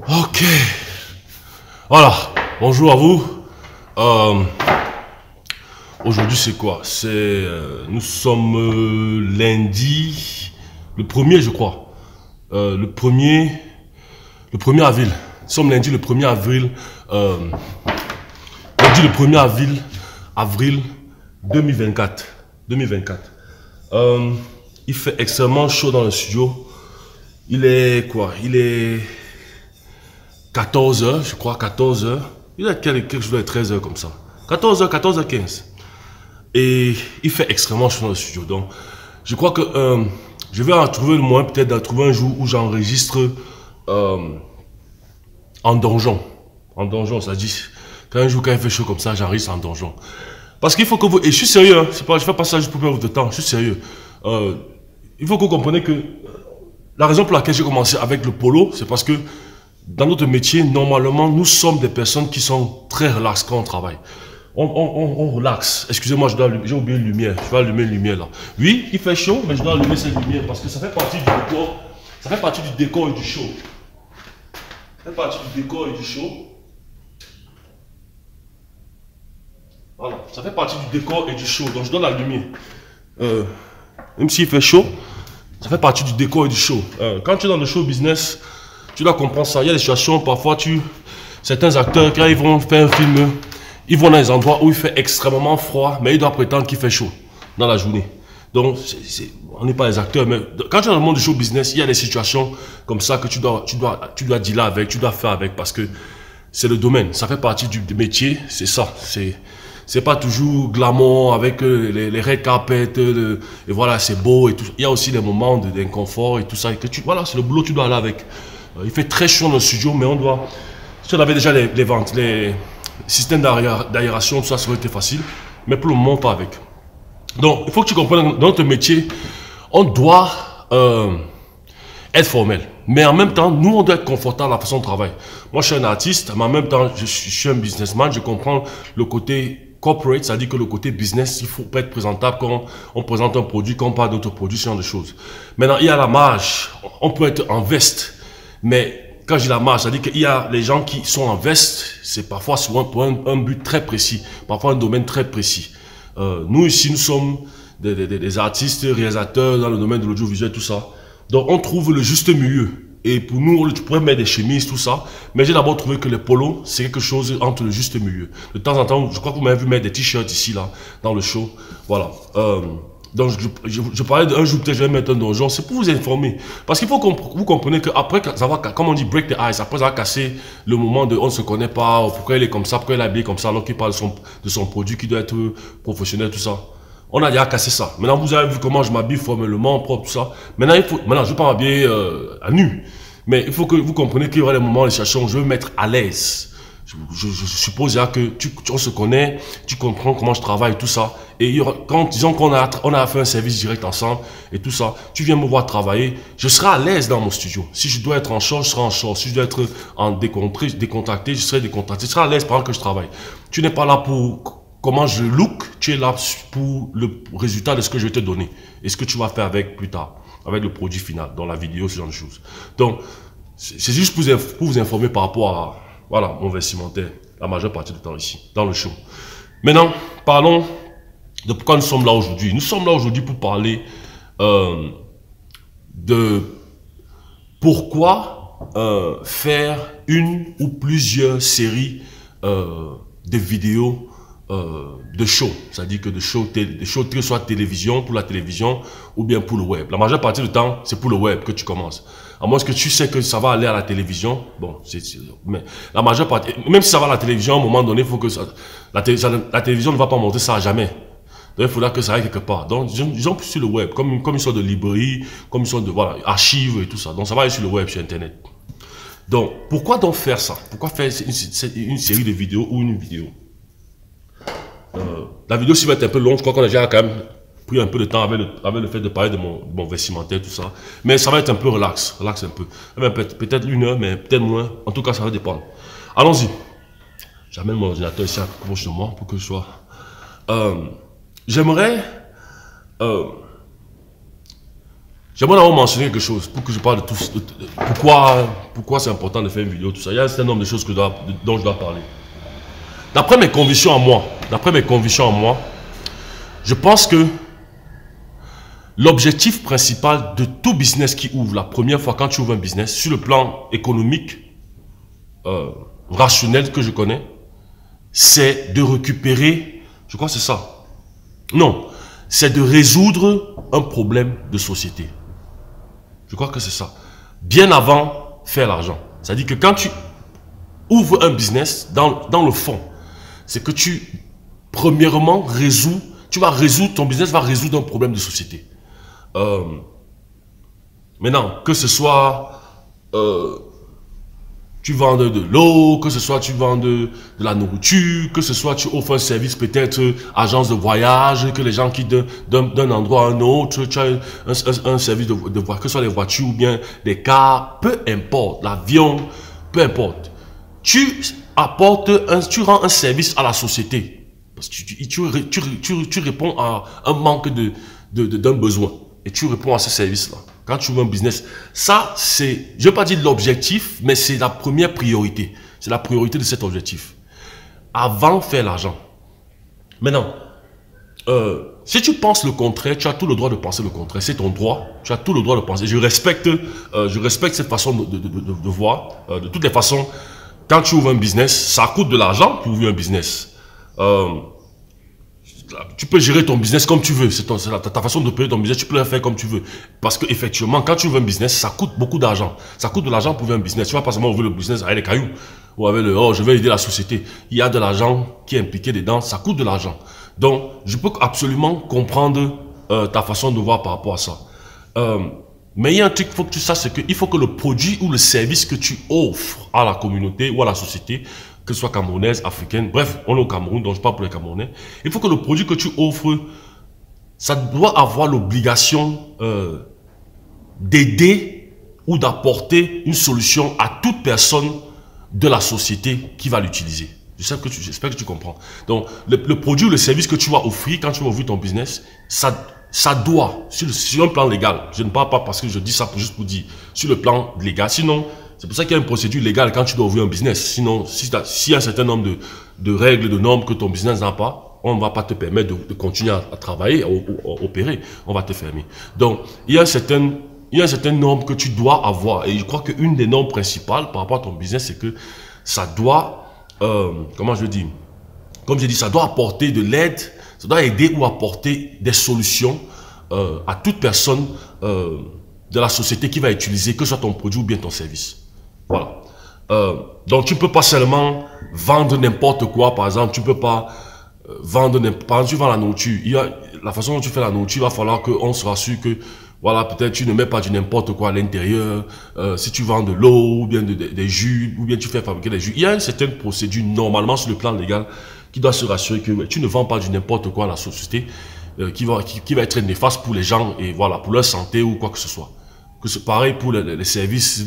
Ok. Voilà. Bonjour à vous. Aujourd'hui c'est quoi? Nous sommes lundi, le premier je crois. Le premier avril. Nous sommes lundi le premier avril. Lundi le premier avril 2024. 2024. Il fait extrêmement chaud dans le studio. Il est quoi? Il est 14 heures, je crois, 14 heures. Il est quelque chose de 13 heures comme ça. 14 heures, 14h15. Et il fait extrêmement chaud dans le studio. Donc, je crois que je vais en trouver le moyen peut-être de trouver un jour où j'enregistre en donjon. En donjon, ça dit. Quand il fait chaud comme ça, j'enregistre en donjon. Parce qu'il faut que vous... Et je suis sérieux, hein, je ne fais pas ça juste pour perdre votre temps, je suis sérieux. Il faut que vous compreniez que la raison pour laquelle j'ai commencé avec le polo, c'est parce que dans notre métier, normalement, nous sommes des personnes qui sont très relax quand on travaille. On relaxe. Excusez-moi, j'ai oublié une lumière. Je vais allumer une lumière là. Oui, il fait chaud, mais je dois allumer cette lumière parce que ça fait partie du décor. Ça fait partie du décor et du show. Ça fait partie du décor et du show. Voilà, ça fait partie du décor et du show. Donc je dois l'allumer. Même s'il fait chaud, ça fait partie du décor et du show. Quand tu es dans le show business, tu dois comprendre ça. Il y a des situations, parfois, certains acteurs, quand ils vont faire un film, ils vont dans des endroits où il fait extrêmement froid, mais ils doivent prétendre qu'il fait chaud dans la journée. Donc, on n'est pas des acteurs, mais quand tu es dans le monde du show business, il y a des situations comme ça que tu dois dealer avec, tu dois faire avec, parce que c'est le domaine, ça fait partie du métier, c'est ça. C'est pas toujours glamour avec les red carpets, et voilà, c'est beau et tout. Il y a aussi des moments d'inconfort et tout ça. Voilà, c'est le boulot, tu dois aller avec. Il fait très chaud dans le studio, mais on doit... Si on avait déjà les ventes, les systèmes d'aération, tout ça, ça aurait été facile. Mais pour le moment, pas avec. Donc, il faut que tu comprennes, dans notre métier, on doit être formel. Mais en même temps, nous, on doit être confortable dans la façon de travailler. Moi, je suis un artiste, mais en même temps, je suis un businessman. Je comprends le côté corporate, c'est-à-dire que le côté business, il faut pas être présentable quand on présente un produit, quand on parle d'autres produits, ce genre de choses. Maintenant, il y a la marge. On peut être en veste. Mais quand je dis la marge, c'est-à-dire qu'il y a les gens qui sont en veste, c'est parfois souvent pour un but très précis, parfois un domaine très précis. Nous ici, nous sommes des artistes, réalisateurs dans le domaine de l'audiovisuel, tout ça. Donc on trouve le juste milieu. Et pour nous, tu pourrais mettre des chemises, tout ça. Mais j'ai d'abord trouvé que les polos, c'est quelque chose entre le juste milieu. De temps en temps, je crois que vous m'avez vu mettre des t-shirts ici, là, dans le show. Voilà. Donc, je parlais d'un jour, peut-être je vais mettre un donjon, c'est pour vous informer. Parce qu'il faut que vous compreniez qu'après avoir, comme on dit, break the ice, après avoir cassé le moment de on ne se connaît pas, pourquoi il est comme ça, pourquoi il est habillé comme ça, alors qu'il parle de son produit qui doit être professionnel, tout ça. On a déjà cassé ça. Maintenant, vous avez vu comment je m'habille formellement, propre, tout ça. Maintenant, je ne vais pas m'habiller à nu. Mais il faut que vous compreniez qu'il y aura des moments, les situations où je veux me mettre à l'aise. Je suppose que on se connaît, tu comprends comment je travaille, tout ça. Et il y aura, disons qu'on a fait un service direct ensemble et tout ça, tu viens me voir travailler, je serai à l'aise dans mon studio. Si je dois être en short, je serai en short. Si je dois être en décontracté, je serai décontracté. Je serai à l'aise pendant que je travaille. Tu n'es pas là pour comment je look, tu es là pour le résultat de ce que je vais te donner. Et ce que tu vas faire avec plus tard, avec le produit final, dans la vidéo, ce genre de choses. Donc, c'est juste pour vous informer par rapport à... Voilà, mon vestimentaire, la majeure partie du temps ici, dans le show. Maintenant, parlons de pourquoi nous sommes là aujourd'hui. Nous sommes là aujourd'hui pour parler de pourquoi faire une ou plusieurs séries de vidéos de show. C'est-à-dire que de show, que ce soit télévision, pour la télévision, ou bien pour le web. La majeure partie du temps, c'est pour le web que tu commences. À moins que tu sais que ça va aller à la télévision. Bon, mais la majeure partie, même si ça va à la télévision, à un moment donné, il faut que la télévision ne va pas monter ça à jamais. Donc, il faudra que ça aille quelque part. Donc, disons plus sur le web, comme une sorte de librairie, comme une sorte de, voilà, archives et tout ça. Donc, ça va aller sur le web, sur Internet. Donc, pourquoi donc faire ça? Pourquoi faire une série de vidéos ou une vidéo? La vidéo s'y va être un peu longue, je crois qu'on a déjà quand même pris un peu de temps avec le fait de parler de mon vestimentaire, tout ça. Mais ça va être un peu relax un peu. Peut-être une heure, mais peut-être moins. En tout cas, ça va dépendre. Allons-y. J'amène mon ordinateur ici à proche de moi pour que je sois... J'aimerais J'aimerais d'abord mentionner quelque chose pour que je parle de tout. Pourquoi c'est important de faire une vidéo, tout ça. Il y a un certain nombre de choses dont je dois parler. D'après mes convictions en moi, je pense que l'objectif principal de tout business qui ouvre, la première fois quand tu ouvres un business, sur le plan économique, rationnel que je connais, c'est de récupérer, je crois que c'est ça. Non, c'est de résoudre un problème de société. Je crois que c'est ça. Bien avant faire l'argent. C'est-à-dire que quand tu ouvres un business, dans le fond, c'est que premièrement, ton business va résoudre un problème de société. Maintenant, que ce soit tu vends de l'eau, que ce soit tu vends de la nourriture, que ce soit tu offres un service peut-être agence de voyage, que les gens quittent d'un endroit à un autre, tu as un service de voiture, que ce soit les voitures ou bien des cars, peu importe, l'avion, peu importe. Tu rends un service à la société. Parce que tu réponds à un manque d'un besoin. Et tu réponds à ce service-là. Quand tu veux un business, ça c'est, je ne vais pas dire l'objectif, mais c'est la première priorité. C'est la priorité de cet objectif. Avant de faire l'argent. Maintenant, si tu penses le contraire, tu as tout le droit de penser le contraire. C'est ton droit. Tu as tout le droit de penser. Je respecte cette façon de voir. De toutes les façons, quand tu ouvres un business, ça coûte de l'argent pour ouvrir un business. Tu peux gérer ton business comme tu veux. C'est ta façon de payer ton business. Tu peux le faire comme tu veux. Parce que effectivement, quand tu ouvres un business, ça coûte beaucoup d'argent. Ça coûte de l'argent pour ouvrir un business. Tu vas pas seulement ouvrir le business avec les cailloux ou avec je vais aider la société. Il y a de l'argent qui est impliqué dedans. Ça coûte de l'argent. Donc, je peux absolument comprendre ta façon de voir par rapport à ça. Mais il y a un truc qu'il faut que tu saches, c'est qu'il faut que le produit ou le service que tu offres à la communauté ou à la société, que ce soit camerounaise, africaine, bref, on est au Cameroun, donc je parle pour les Camerounais. Il faut que le produit que tu offres, ça doit avoir l'obligation d'aider ou d'apporter une solution à toute personne de la société qui va l'utiliser. J'espère que tu comprends. Donc, le produit ou le service que tu vas offrir quand tu vas ouvrir ton business, ça doit, sur un plan légal, je ne parle pas parce que je dis ça juste pour dire, sur le plan légal, sinon, c'est pour ça qu'il y a une procédure légale quand tu dois ouvrir un business. Sinon, s'il y a un certain nombre de règles, de normes que ton business n'a pas, on ne va pas te permettre de continuer à travailler, à opérer. On va te fermer. Donc, il y a certaines normes que tu dois avoir. Et je crois qu'une des normes principales par rapport à ton business, c'est que ça doit, comment je veux dire, comme je dis, ça doit apporter de l'aide, ça doit aider ou apporter des solutions à toute personne de la société qui va utiliser, que ce soit ton produit ou bien ton service. Voilà. Donc, tu ne peux pas seulement vendre n'importe quoi. Par exemple, tu ne peux pas vendre n'importe quoi. Tu vends la nourriture. La façon dont tu fais la nourriture, il va falloir qu'on se rassure que, voilà, peut-être tu ne mets pas du n'importe quoi à l'intérieur. Si tu vends de l'eau ou bien des jus, ou bien tu fais fabriquer des jus, il y a une certaine procédure, normalement, sur le plan légal, qui doit se rassurer que tu ne vends pas du n'importe quoi à la société qui va être néfaste pour les gens et voilà, pour leur santé ou quoi que ce soit. Que c'est pareil pour les services,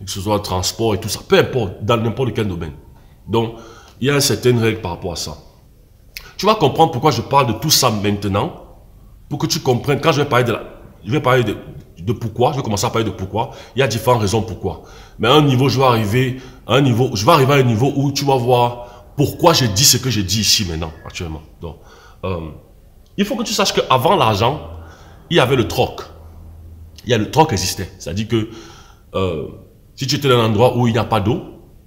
que ce soit le transport et tout ça, peu importe, dans n'importe quel domaine. Donc, il y a une certaine règle par rapport à ça. Tu vas comprendre pourquoi je parle de tout ça maintenant, pour que tu comprennes, quand je vais parler de pourquoi, je vais commencer à parler de pourquoi, il y a différentes raisons pourquoi. Mais à un niveau, je vais arriver à un niveau où tu vas voir pourquoi je dis ce que je dis ici maintenant, actuellement. Donc, il faut que tu saches qu'avant l'argent, il y avait le troc. Le troc existait. C'est-à-dire que si tu étais dans un endroit où il n'y a pas d'eau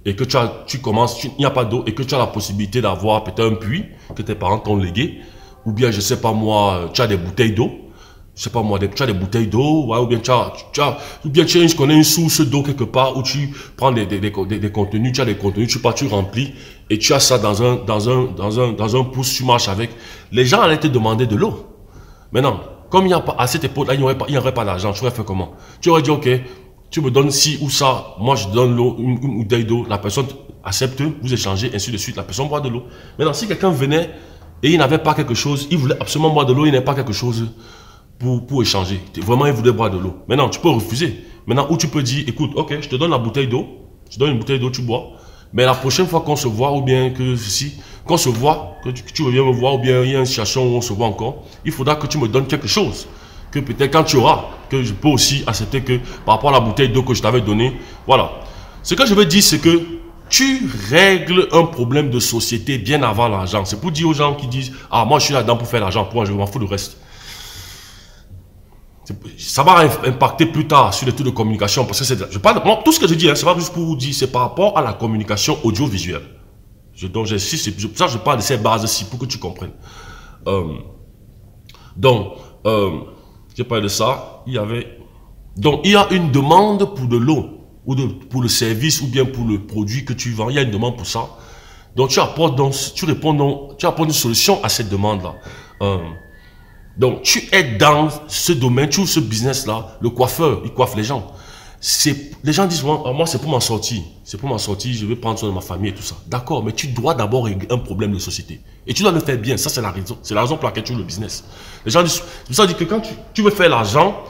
et que il n'y a pas d'eau et que tu as la possibilité d'avoir peut-être un puits que tes parents t'ont légué, ou bien je sais pas moi, tu as des bouteilles d'eau, je sais pas moi, tu as des bouteilles d'eau, ouais, ou bien je connais une source d'eau quelque part où tu prends des contenus, tu as des contenus, tu remplis et tu as ça dans un pouce, tu marches avec. Les gens allaient te demander de l'eau. Maintenant, comme il n'y a pas, à cette époque-là, il n'y aurait pas d'argent, tu aurais fait comment? Tu aurais dit, ok, tu me donnes ci ou ça, moi je te donne l'eau, une bouteille d'eau, la personne accepte, vous échangez, ainsi de suite, la personne boit de l'eau. Maintenant, si quelqu'un venait et il n'avait pas quelque chose, il voulait absolument boire de l'eau, il n'avait pas quelque chose pour échanger. Vraiment, il voulait boire de l'eau. Maintenant, tu peux refuser. Maintenant, où tu peux dire, écoute, ok, je te donne la bouteille d'eau, je te donne une bouteille d'eau, tu bois. Mais la prochaine fois qu'on se voit, ou bien que ceci, qu'on se voit, que tu reviens me voir, ou bien il y a une situation où on se voit encore, il faudra que tu me donnes quelque chose. que peut-être quand tu auras, que je peux aussi accepter que par rapport à la bouteille d'eau que je t'avais donnée, voilà. Ce que je veux dire, c'est que tu règles un problème de société bien avant l'argent. C'est pour dire aux gens qui disent, ah, moi je suis là-dedans pour faire l'argent, pour moi je m'en fous du reste. Ça va impacter plus tard sur les trucs de communication, parce que je parle, moi, tout ce que je dis, hein, c'est pas juste pour vous dire, c'est par rapport à la communication audiovisuelle. Donc j'insiste, c'est pour ça que je parle de ces bases-ci, pour que tu comprennes. J'ai parlé de ça, il y a une demande pour de l'eau, ou pour le service, ou bien pour le produit que tu vends, il y a une demande pour ça. Donc tu apportes une solution à cette demande-là. Donc tu es dans ce domaine, tu ouvres ce business-là, le coiffeur, il coiffe les gens. Les gens disent, moi c'est pour m'en sortir, je vais prendre soin de ma famille et tout ça. D'accord, mais tu dois d'abord régler un problème de société. Et tu dois le faire bien, ça c'est la raison pour laquelle tu ouvres le business. Les gens disent, ça dit que quand tu veux faire l'argent,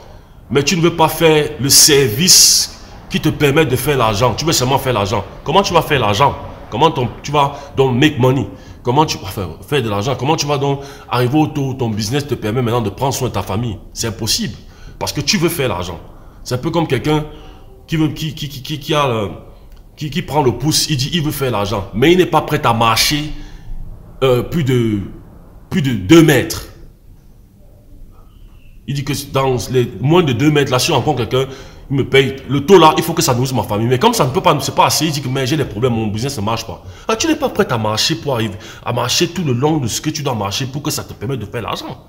mais tu ne veux pas faire le service qui te permet de faire l'argent, tu veux seulement faire l'argent. Comment tu vas faire l'argent? Comment tu vas donc make money? Comment tu vas faire de l'argent? Comment tu vas donc arriver au taux où ton business te permet maintenant de prendre soin de ta famille? C'est impossible. Parce que tu veux faire l'argent. C'est un peu comme quelqu'un qui prend le pouce, il dit il veut faire l'argent. Mais il n'est pas prêt à marcher plus de 2 mètres. Il dit que dans les moins de 2 mètres, là, si je rencontre quelqu'un, il me paye. Le taux là, il faut que ça nourrisse ma famille. Mais comme ça ne peut pas, c'est pas assez, il dit que mais j'ai des problèmes, mon business ne marche pas. Alors, tu n'es pas prêt à marcher pour arriver, à marcher tout le long de ce que tu dois marcher pour que ça te permette de faire l'argent.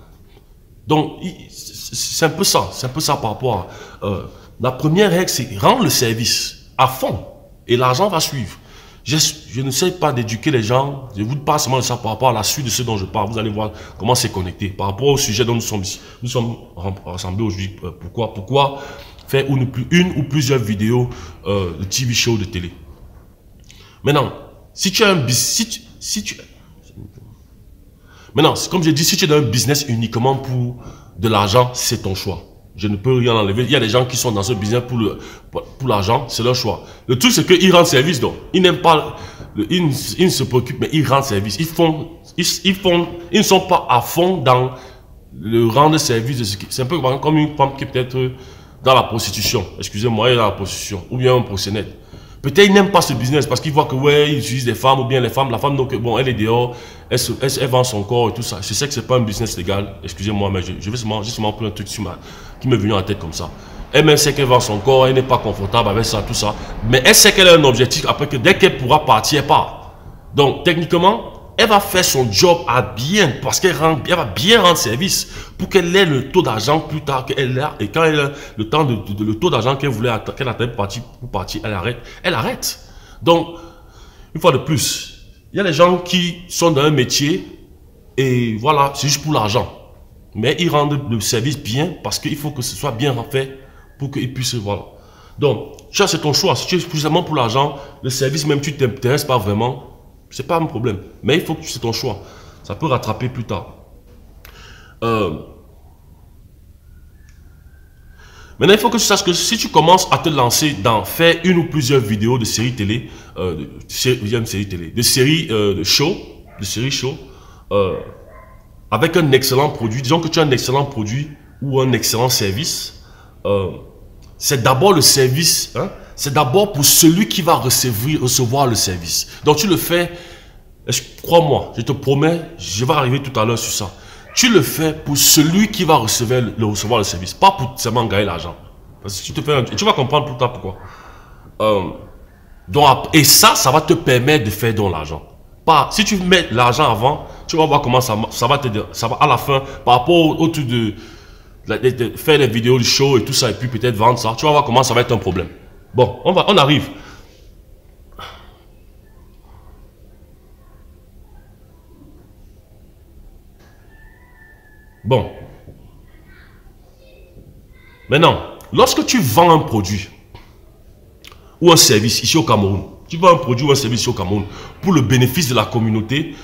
Donc, c'est un peu ça. C'est un peu ça par rapport à... la première règle, c'est rendre le service à fond. Et l'argent va suivre. Je ne sais pas d'éduquer les gens. Je vous parle seulement de ça par rapport à la suite de ce dont je parle. Vous allez voir comment c'est connecté. Par rapport au sujet dont nous sommes rassemblés aujourd'hui. Pourquoi faire une ou plusieurs vidéos de TV show de télé. Maintenant, si tu as un business... Maintenant, comme je dis, si tu es dans un business uniquement pour de l'argent, c'est ton choix. Je ne peux rien enlever. Il y a des gens qui sont dans ce business pour l'argent, c'est leur choix. Le truc, c'est qu'ils rendent service, donc. Ils n'aiment pas, ils ne se préoccupent, mais ils rendent service. Ils ne sont pas à fond dans le rendre service. C'est un peu comme une femme qui est peut-être dans la prostitution. Excusez-moi, elle est dans la prostitution. Ou bien un proxénète. Peut-être ils n'aiment pas ce business parce qu'ils voient que, ouais, ils utilisent des femmes ou bien les femmes. La femme, donc, bon, elle est dehors, elle vend son corps et tout ça. Je sais que c'est pas un business légal. Excusez-moi, mais je vais justement prendre un truc qui m'est venu en tête comme ça. Elle-même sait qu'elle vend son corps, elle n'est pas confortable avec ça, tout ça. Mais elle sait qu'elle a un objectif après que dès qu'elle pourra partir, elle part. Donc, techniquement, elle va faire son job à bien parce qu'elle va bien rendre service pour qu'elle ait le taux d'argent plus tard qu'elle a. Et quand elle a le temps le taux d'argent qu'elle voulait qu'elle attendait pour partir, elle arrête. Donc, une fois de plus, il y a des gens qui sont dans un métier et voilà, c'est juste pour l'argent. Mais ils rendent le service bien parce qu'il faut que ce soit bien fait pour qu'ils puissent, voilà. Donc, ça c'est ton choix. Si tu es suffisamment pour l'argent, le service même tu ne t'intéresses pas vraiment, c'est pas un problème. Mais il faut que c'est ton choix. Ça peut rattraper plus tard. Maintenant, il faut que tu saches que si tu commences à te lancer dans faire une ou plusieurs vidéos de séries télé, de séries show, avec un excellent produit, disons que tu as un excellent produit ou un excellent service, c'est d'abord le service, hein, c'est d'abord pour celui qui va recevoir le service. Donc tu le fais, crois-moi, je te promets, je vais arriver tout à l'heure sur ça. Tu le fais pour celui qui va recevoir le service, pas pour seulement gagner l'argent. Parce que tu vas comprendre plus tard pourquoi. Et ça va te permettre de faire de l'argent. Si tu mets l'argent avant, tu vas voir comment ça va à la fin, par rapport au truc de faire les vidéos du show et tout ça, et puis peut-être vendre ça, tu vas voir comment ça va être un problème. Bon, on arrive. Bon. Maintenant, lorsque tu vends un produit ou un service ici au Cameroun, tu vends un produit ou un service ici au Cameroun pour le bénéfice de la communauté,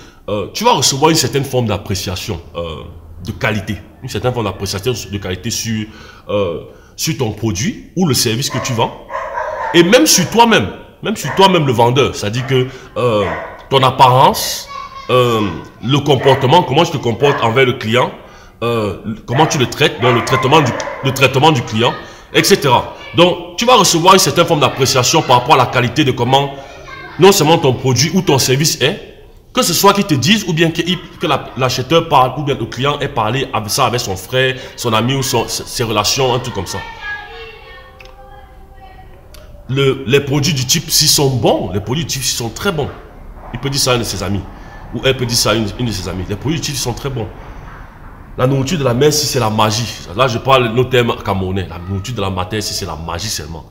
tu vas recevoir une certaine forme d'appréciation de qualité. Une certaine forme d'appréciation de qualité sur ton produit ou le service que tu vends. Et même sur toi-même le vendeur. C'est-à-dire que ton apparence, le comportement, comment tu te comportes envers le client, comment tu le traites, donc le traitement du client, etc. Donc, tu vas recevoir une certaine forme d'appréciation par rapport à la qualité de comment, non seulement ton produit ou ton service est, que ce soit qu'ils te disent, ou bien que l'acheteur parle, ou bien le client ait parlé avec ça avec son frère, son ami ou ses relations, un truc comme ça. Les produits du type s'ils sont bons, les produits du type s'ils sont très bons. Il peut dire ça à un de ses amis, ou elle peut dire ça à une de ses amies. Les produits du type sont très bons. La nourriture de la mer, si c'est la magie. Là, je parle nos termes camerounais. La nourriture de la mater, si c'est la magie seulement.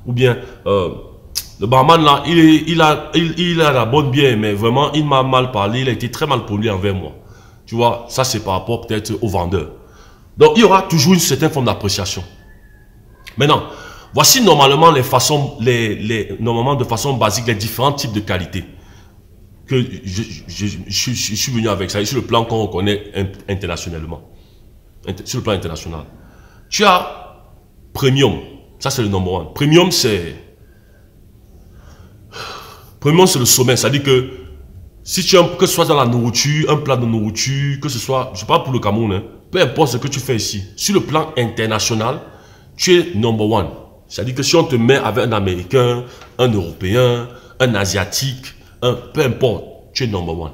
Ou bien, le barman là, il a la bonne bière, mais vraiment, il m'a mal parlé. Il a été très mal poli envers moi. Tu vois, ça c'est par rapport peut-être au vendeur. Donc, il y aura toujours une certaine forme d'appréciation. Maintenant, voici normalement les façons, normalement de façon basique, les différents types de qualité que je suis venu avec ça, sur le plan qu'on reconnaît internationalement, sur le plan international. Tu as premium, ça c'est le number one. Premium c'est le sommet, c'est-à-dire que si tu as, que ce soit dans la nourriture, un plat de nourriture, que ce soit, je parle pour le Cameroun, hein, peu importe ce que tu fais ici, sur le plan international, tu es number one. C'est-à-dire que si on te met avec un Américain, un Européen, un Asiatique, peu importe, tu es number one.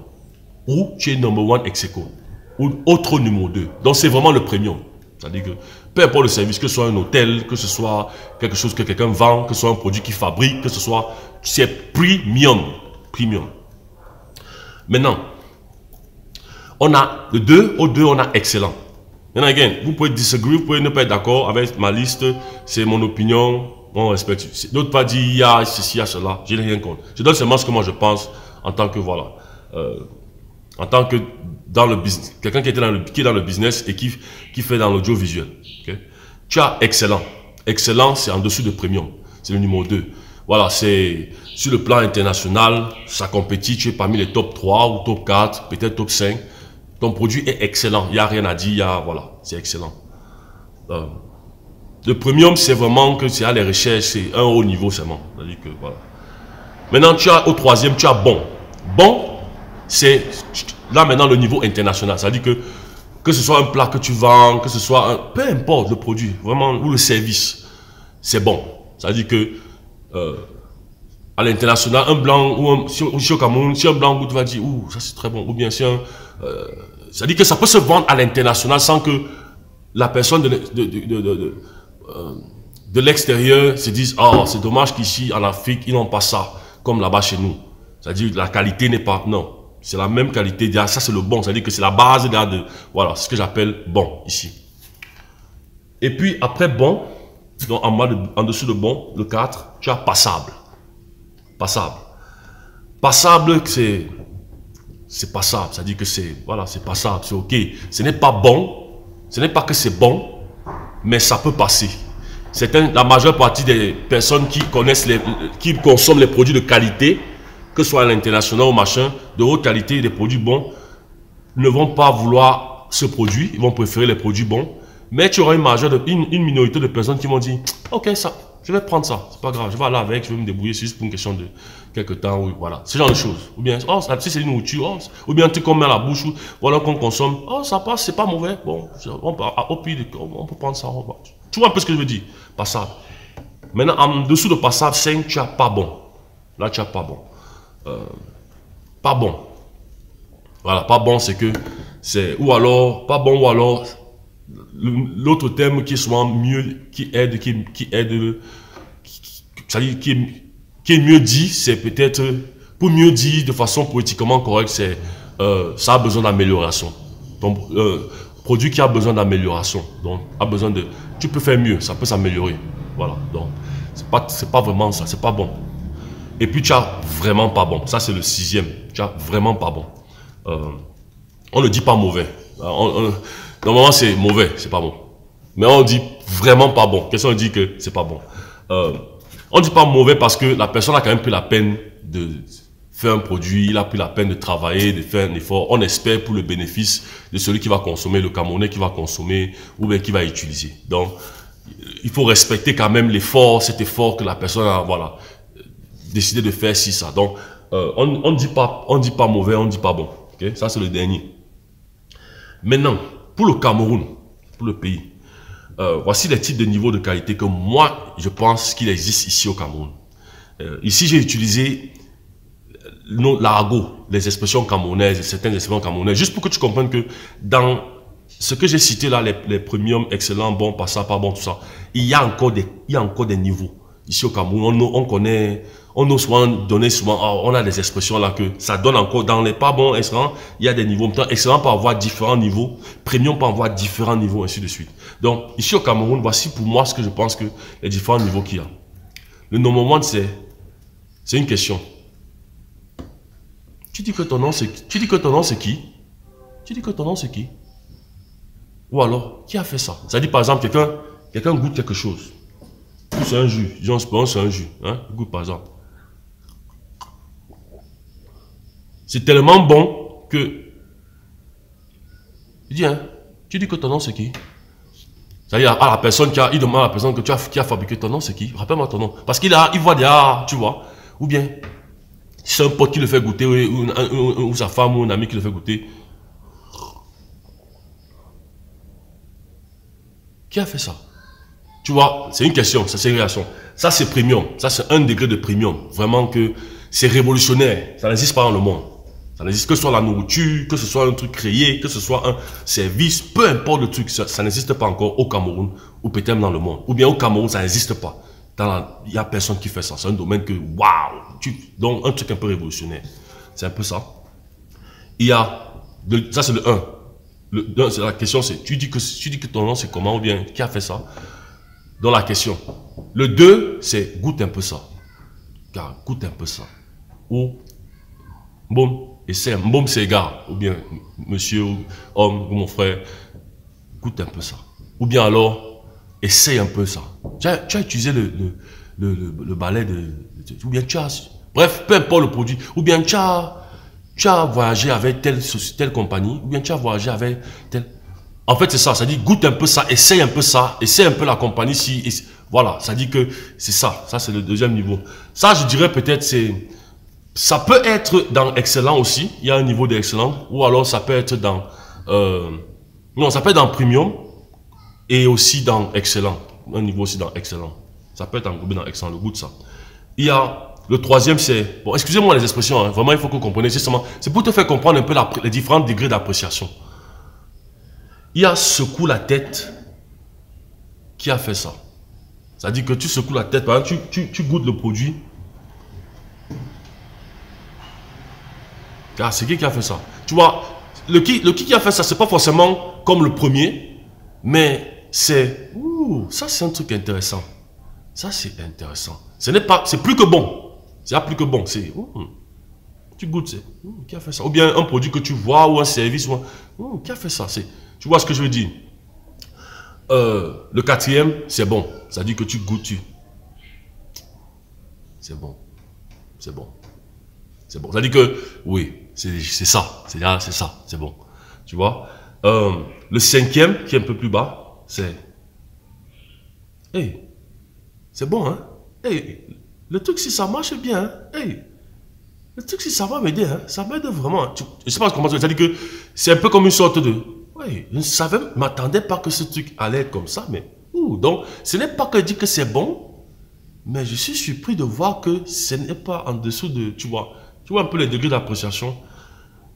Ou tu es number one ex aequo. Ou autre numéro 2. Donc c'est vraiment le premium. C'est-à-dire que peu importe le service, que ce soit un hôtel, que ce soit quelque chose que quelqu'un vend, que ce soit un produit qu'il fabrique, que ce soit, c'est premium. Premium. Maintenant, on a le 2, au 2 on a excellent. Maintenant, again, vous pouvez disagree, vous pouvez ne pas être d'accord avec ma liste, c'est mon opinion, on respecte. D'autres pas dire il y a ceci, il y a cela, je n'ai rien contre. Je donne seulement ce que moi je pense en tant que, voilà, en tant que dans le business, quelqu'un qui est dans le business et qui fait dans l'audiovisuel. Okay? Tu as excellent. Excellent, c'est en dessous de premium. C'est le numéro 2. Voilà, c'est sur le plan international, ça compétit, tu es parmi les top 3 ou top 4, peut-être top 5. Ton produit est excellent, il n'y a rien à dire, voilà, c'est excellent. Le premium, c'est vraiment que c'est à les recherches, c'est un haut niveau seulement. C'est-à-dire que, voilà. Maintenant, tu as au troisième, tu as bon. Bon, c'est là maintenant le niveau international. C'est-à-dire que ce soit un plat que tu vends, que ce soit un, peu importe le produit, vraiment, ou le service, c'est bon. C'est-à-dire que à l'international, un blanc, ou si au Cameroun, si un blanc goûte, tu vas dire, ouh, ça c'est très bon. Ou bien si un... c'est-à-dire que ça peut se vendre à l'international sans que la personne de l'extérieur se dise, oh, c'est dommage qu'ici, en Afrique, ils n'ont pas ça, comme là-bas chez nous. C'est-à-dire que la qualité n'est pas... Non, c'est la même qualité. Ça, c'est le bon. C'est-à-dire que c'est la base de... Voilà, ce que j'appelle bon, ici. Et puis, après bon, donc en dessous de bon, le 4, tu as passable. Passable. Passable, c'est passable. C'est-à-dire que c'est... Voilà, c'est passable, c'est OK. Ce n'est pas bon. Ce n'est pas que c'est bon, mais ça peut passer. La majeure partie des personnes qui connaissent qui consomment les produits de qualité, que ce soit à l'international ou machin, de haute qualité, des produits bons, ne vont pas vouloir ce produit, ils vont préférer les produits bons. Mais tu auras une minorité de personnes qui vont dire, OK, ça, je vais prendre ça, c'est pas grave, je vais aller avec, je vais me débrouiller, c'est juste pour une question de quelques temps, oui, voilà, ce genre de choses. Ou bien, oh, si c'est une nourriture, oh, ou bien un truc qu'on met à la bouche, ou voilà qu'on consomme, oh, ça passe, c'est pas mauvais, bon, au pire, on peut prendre ça, tu vois un peu ce que je veux dire, passable. Maintenant, en dessous de passable 5, tu as pas bon. Là, tu as pas bon. Pas bon. Voilà, pas bon, c'est que c'est ou alors, pas bon, ou alors l'autre terme qui est souvent mieux, qui aide, c'est-à-dire qui est mieux dit, c'est peut-être, pour mieux dire de façon politiquement correcte, c'est ça a besoin d'amélioration. Donc, produit qui a besoin d'amélioration, donc a besoin de, tu peux faire mieux, ça peut s'améliorer. Voilà, donc c'est pas vraiment ça, c'est pas bon. Et puis tu as vraiment pas bon, ça c'est le 6e, tu as vraiment pas bon. On ne dit pas mauvais. Normalement c'est mauvais, c'est pas bon. Mais on dit vraiment pas bon. Qu'est-ce qu'on dit que c'est pas bon? On dit pas mauvais parce que la personne a quand même pris la peine de faire un produit, il a pris la peine de travailler, de faire un effort. On espère pour le bénéfice de celui qui va consommer, le Camerounais qui va consommer ou bien qui va utiliser. Donc, il faut respecter quand même l'effort, cet effort que la personne a, voilà, décidé de faire si ça. Donc, on dit pas mauvais, on dit pas bon. Okay? Ça, c'est le dernier. Maintenant, pour le Cameroun, pour le pays, voici les types de niveaux de qualité que moi, je pense qu'il existe ici au Cameroun. Ici, j'ai utilisé l'argot, les expressions camerounaises, certaines expressions camerounaises, juste pour que tu comprennes que dans ce que j'ai cité là, les premiums, excellents, bons, passants, pas bons, tout ça, il y a encore des niveaux. Ici au Cameroun, on connaît, on nous souvent donner souvent, on a des expressions là que ça donne encore dans les pas bons, excellents, il y a des niveaux. Excellent peut avoir différents niveaux, premium peut avoir différents niveaux, ainsi de suite. Donc, ici au Cameroun, voici pour moi ce que je pense que les différents niveaux qu'il y a. Le number one, c'est une question. Tu dis que ton nom c'est qui? Tu dis que ton nom c'est qui? Ou alors, qui a fait ça? Ça dit par exemple, quelqu'un goûte quelque chose. C'est un jus. Disons, c'est un jus. Hein? Goûte par exemple. C'est tellement bon que... Tu dis que ton nom c'est qui? C'est-à-dire à la personne il demande à la personne qui a fabriqué ton nom, c'est qui? Rappelle-moi ton nom. Parce il voit déjà, tu vois. Ou bien, si c'est un pote qui le fait goûter, ou sa femme ou un ami qui le fait goûter. Qui a fait ça? Tu vois, c'est une question, ça c'est une réaction. Ça c'est premium, ça c'est un degré de premium. Vraiment que c'est révolutionnaire. Ça n'existe pas dans le monde. Ça n'existe que ce soit la nourriture, que ce soit un truc créé, que ce soit un service, peu importe le truc, ça n'existe pas encore au Cameroun ou peut-être dans le monde. Ou bien au Cameroun, ça n'existe pas. Il n'y a personne qui fait ça. C'est un domaine que, waouh, donc un truc un peu révolutionnaire. C'est un peu ça. Il y a, ça c'est le 1. La question c'est, tu dis que ton nom c'est comment ou bien qui a fait ça? Dans la question. Le 2, c'est goûte un peu ça. Car goûte un peu ça. Ou, bon, essaie, bon, c'est gars, ou bien monsieur, ou homme, ou mon frère, goûte un peu ça. Ou bien alors, essaie un peu ça. Tu as utilisé le balai ou bien tu as, bref, peu importe le produit, ou bien tu as voyagé avec telle compagnie, ou bien tu as voyagé avec telle... En fait, c'est ça, ça dit goûte un peu ça, essaye un peu ça, essaye un peu la compagnie, voilà, ça dit que c'est ça c'est le deuxième niveau. Ça, je dirais peut-être, ça peut être dans excellent aussi, il y a un niveau d'excellent, ou alors ça peut être dans, non, ça peut être dans premium, et aussi dans excellent, un niveau aussi dans excellent. Ça peut être englobé dans excellent, le goût de ça. Il y a, le troisième c'est, bon, excusez-moi les expressions, hein, vraiment il faut que vous compreniez, c'est pour te faire comprendre un peu les différents degrés d'appréciation. Il y a secoue la tête qui a fait ça. Ça dit que tu secoues la tête, par exemple, tu goûtes le produit. Ah, c'est qui a fait ça? Tu vois, le qui a fait ça, c'est pas forcément comme le premier, mais c'est, ça c'est un truc intéressant. Ça c'est intéressant. C'est plus que bon. C'est plus que bon. C'est, tu goûtes, c'est, qui a fait ça? Ou bien un produit que tu vois, ou un service, qui a fait ça? Tu vois ce que je veux dire? Le quatrième, c'est bon. Ça dit que tu goûtes, c'est bon. C'est bon. C'est bon. Ça dit que, oui, c'est ça. C'est ça. C'est bon. Tu vois? Le cinquième, qui est un peu plus bas, c'est, hey, c'est bon, hein? Hey, le truc, si ça marche bien, hein? Hey, le truc, si ça va m'aider, hein? Ça m'aide vraiment. Je sais pas comment ça dit que c'est un peu comme une sorte de, oui, je ne m'attendais pas que ce truc allait être comme ça, mais, donc, ce n'est pas que je dis que c'est bon, mais je suis surpris de voir que ce n'est pas en dessous de, tu vois un peu les degrés d'appréciation.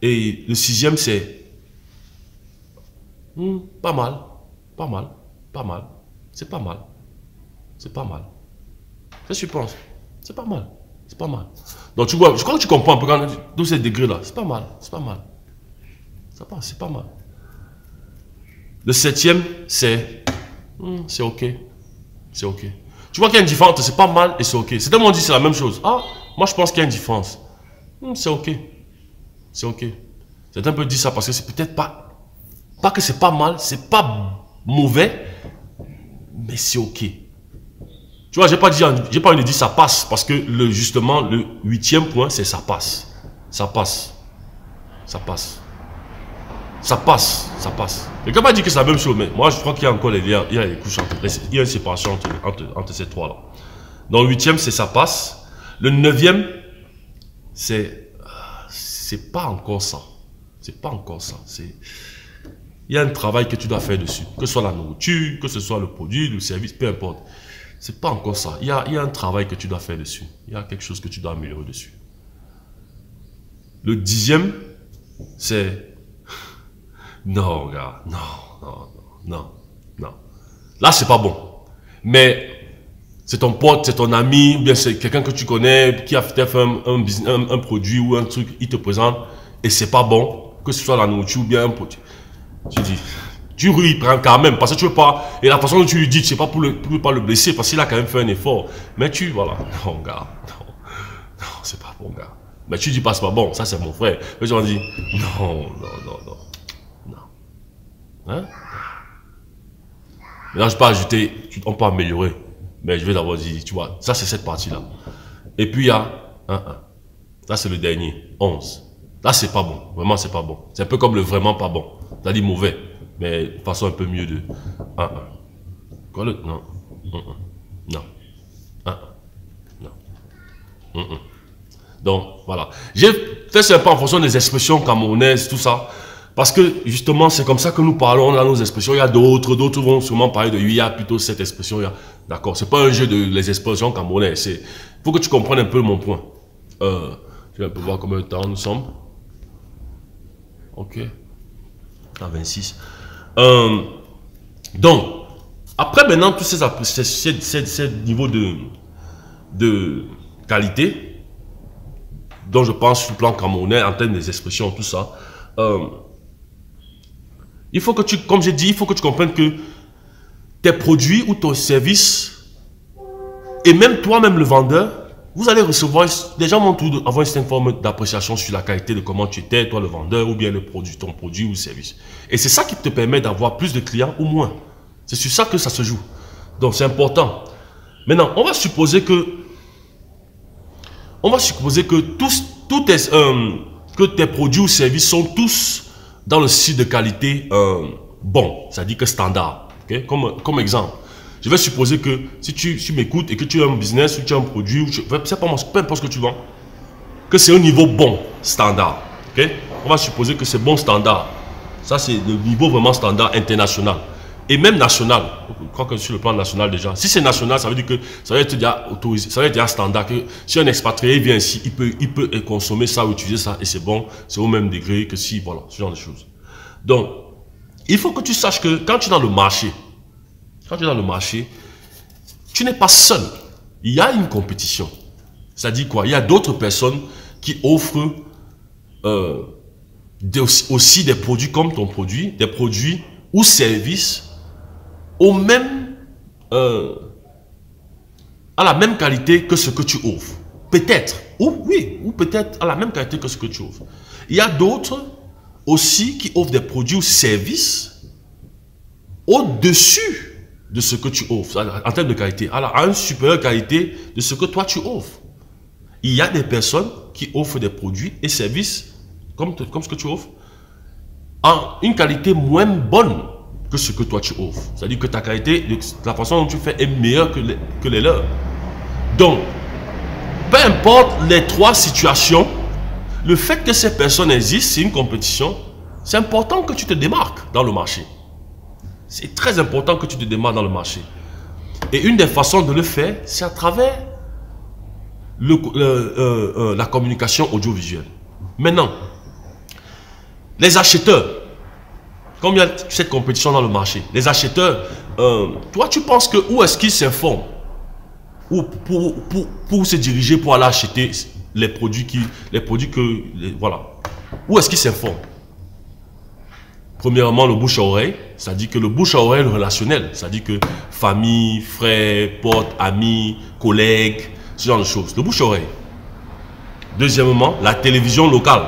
Et le sixième, c'est, pas mal, c'est pas mal. Qu'est-ce que tu penses? C'est pas mal. Donc, tu vois, je crois que tu comprends un peu quand tous ces degrés-là. C'est pas mal. Ça passe, c'est pas mal. Le septième, c'est ok. C'est ok. Tu vois qu'il y a une différence, c'est pas mal et c'est ok. Certains m'ont dit c'est la même chose. Ah, moi je pense qu'il y a une différence. C'est ok. C'est ok. Certains peuvent dire ça parce que c'est peut-être pas que c'est pas mal, c'est pas mauvais, mais c'est ok. Tu vois, j'ai pas envie de dire ça passe parce que justement, le huitième point, c'est ça passe. Ça passe. Quelqu'un m'a dit que c'est la même chose, mais moi je crois qu'il y a encore les liens, il y a les couches il y a une séparation entre ces trois-là. Donc le huitième, c'est ça passe. Le neuvième, c'est pas encore ça. il y a un travail que tu dois faire dessus. Que ce soit la nourriture, que ce soit le produit, le service, peu importe. C'est pas encore ça. Il y a un travail que tu dois faire dessus. Il y a quelque chose que tu dois améliorer dessus. Le 10e, c'est... Non, gars, non. Là, c'est pas bon. Mais c'est ton pote, c'est ton ami, ou bien c'est quelqu'un que tu connais, qui a fait un produit ou un truc, il te présente, et c'est pas bon, que ce soit la nourriture ou bien un produit. Tu dis, tu lui prends quand même, parce que tu veux pas, et la façon dont tu lui dis, c'est pas pour ne pas le blesser, parce qu'il a quand même fait un effort. Mais voilà, non, gars, non, c'est pas bon, gars. Mais tu dis pas, c'est pas bon, ça c'est mon frère. Mais tu vas dire, non. Hein? Maintenant, je peux ajouter, on peut améliorer. Mais je vais d'abord dire, tu vois, ça c'est cette partie-là. Et puis il y a 1. Là c'est le dernier, 11. Là c'est pas bon, vraiment c'est pas bon. C'est un peu comme le vraiment pas bon. C'est-à-dire mauvais, mais de façon un peu mieux de 1. Quoi le... Non. Non. Non. Donc voilà. J'ai fait ça un peu en fonction des expressions camerounaises, tout ça. Parce que justement, c'est comme ça que nous parlons dans nos expressions. Il y a d'autres vont sûrement parler de lui. Il y a plutôt cette expression. D'accord, c'est pas un jeu de les expressions camerounaises. Il faut que tu comprennes un peu mon point. Je vais un peu voir combien de temps nous sommes. Ok. À 26. Donc, après maintenant, tous ces niveaux de qualité, dont je pense sur le plan camerounais, en termes des expressions, tout ça, il faut que tu, comme j'ai dit, il faut que tu comprennes que tes produits ou ton service, et même toi-même le vendeur, vous allez recevoir, les gens vont avoir une certaine forme d'appréciation sur la qualité de comment tu étais, toi le vendeur, ou bien le produit, ton produit ou service. Et c'est ça qui te permet d'avoir plus de clients ou moins. C'est sur ça que ça se joue. Donc c'est important. Maintenant, on va supposer que tes produits ou services sont tous dans le style de qualité bon, c'est-à-dire que standard. Okay? Comme exemple, je vais supposer que si tu m'écoutes et que tu as un business ou tu as un produit, peu importe ce que tu vends, que c'est au niveau bon, standard. Okay? On va supposer que c'est bon standard. Ça, c'est le niveau vraiment standard international. Et même national. Je crois que sur le plan national déjà. Si c'est national, ça veut dire que ça va être déjà autorisé, ça va être déjà standard. Que si un expatrié vient ici, il peut consommer ça ou utiliser ça et c'est bon, c'est au même degré que si, voilà, ce genre de choses. Donc, il faut que tu saches que quand tu es dans le marché, tu n'es pas seul. Il y a une compétition. C'est-à-dire quoi? Il y a d'autres personnes qui offrent aussi des produits comme ton produit, des produits ou services au même, à la même qualité que ce que tu offres. Peut-être, ou peut-être à la même qualité que ce que tu offres. Il y a d'autres aussi qui offrent des produits ou services au-dessus de ce que tu offres, en termes de qualité, à une supérieure qualité de ce que toi tu offres. Il y a des personnes qui offrent des produits et services comme ce que tu offres, en une qualité moins bonne que ce que toi tu offres. C'est-à-dire que ta qualité, la façon dont tu fais est meilleure que les leurs. Donc, peu importe les trois situations, le fait que ces personnes existent, c'est une compétition, c'est important que tu te démarques dans le marché. C'est très important que tu te démarques dans le marché. Et une des façons de le faire, c'est à travers la communication audiovisuelle. Maintenant, les acheteurs, comme il y a cette compétition dans le marché, les acheteurs, toi tu penses que où est-ce qu'ils s'informent pour se diriger pour aller acheter les produits voilà. Où est-ce qu'ils s'informent? Premièrement, le bouche à oreille, c'est-à-dire que le bouche à oreille, le relationnel, c'est-à-dire que famille, frères, potes, amis, collègues, ce genre de choses. Le bouche à oreille. Deuxièmement, la télévision locale.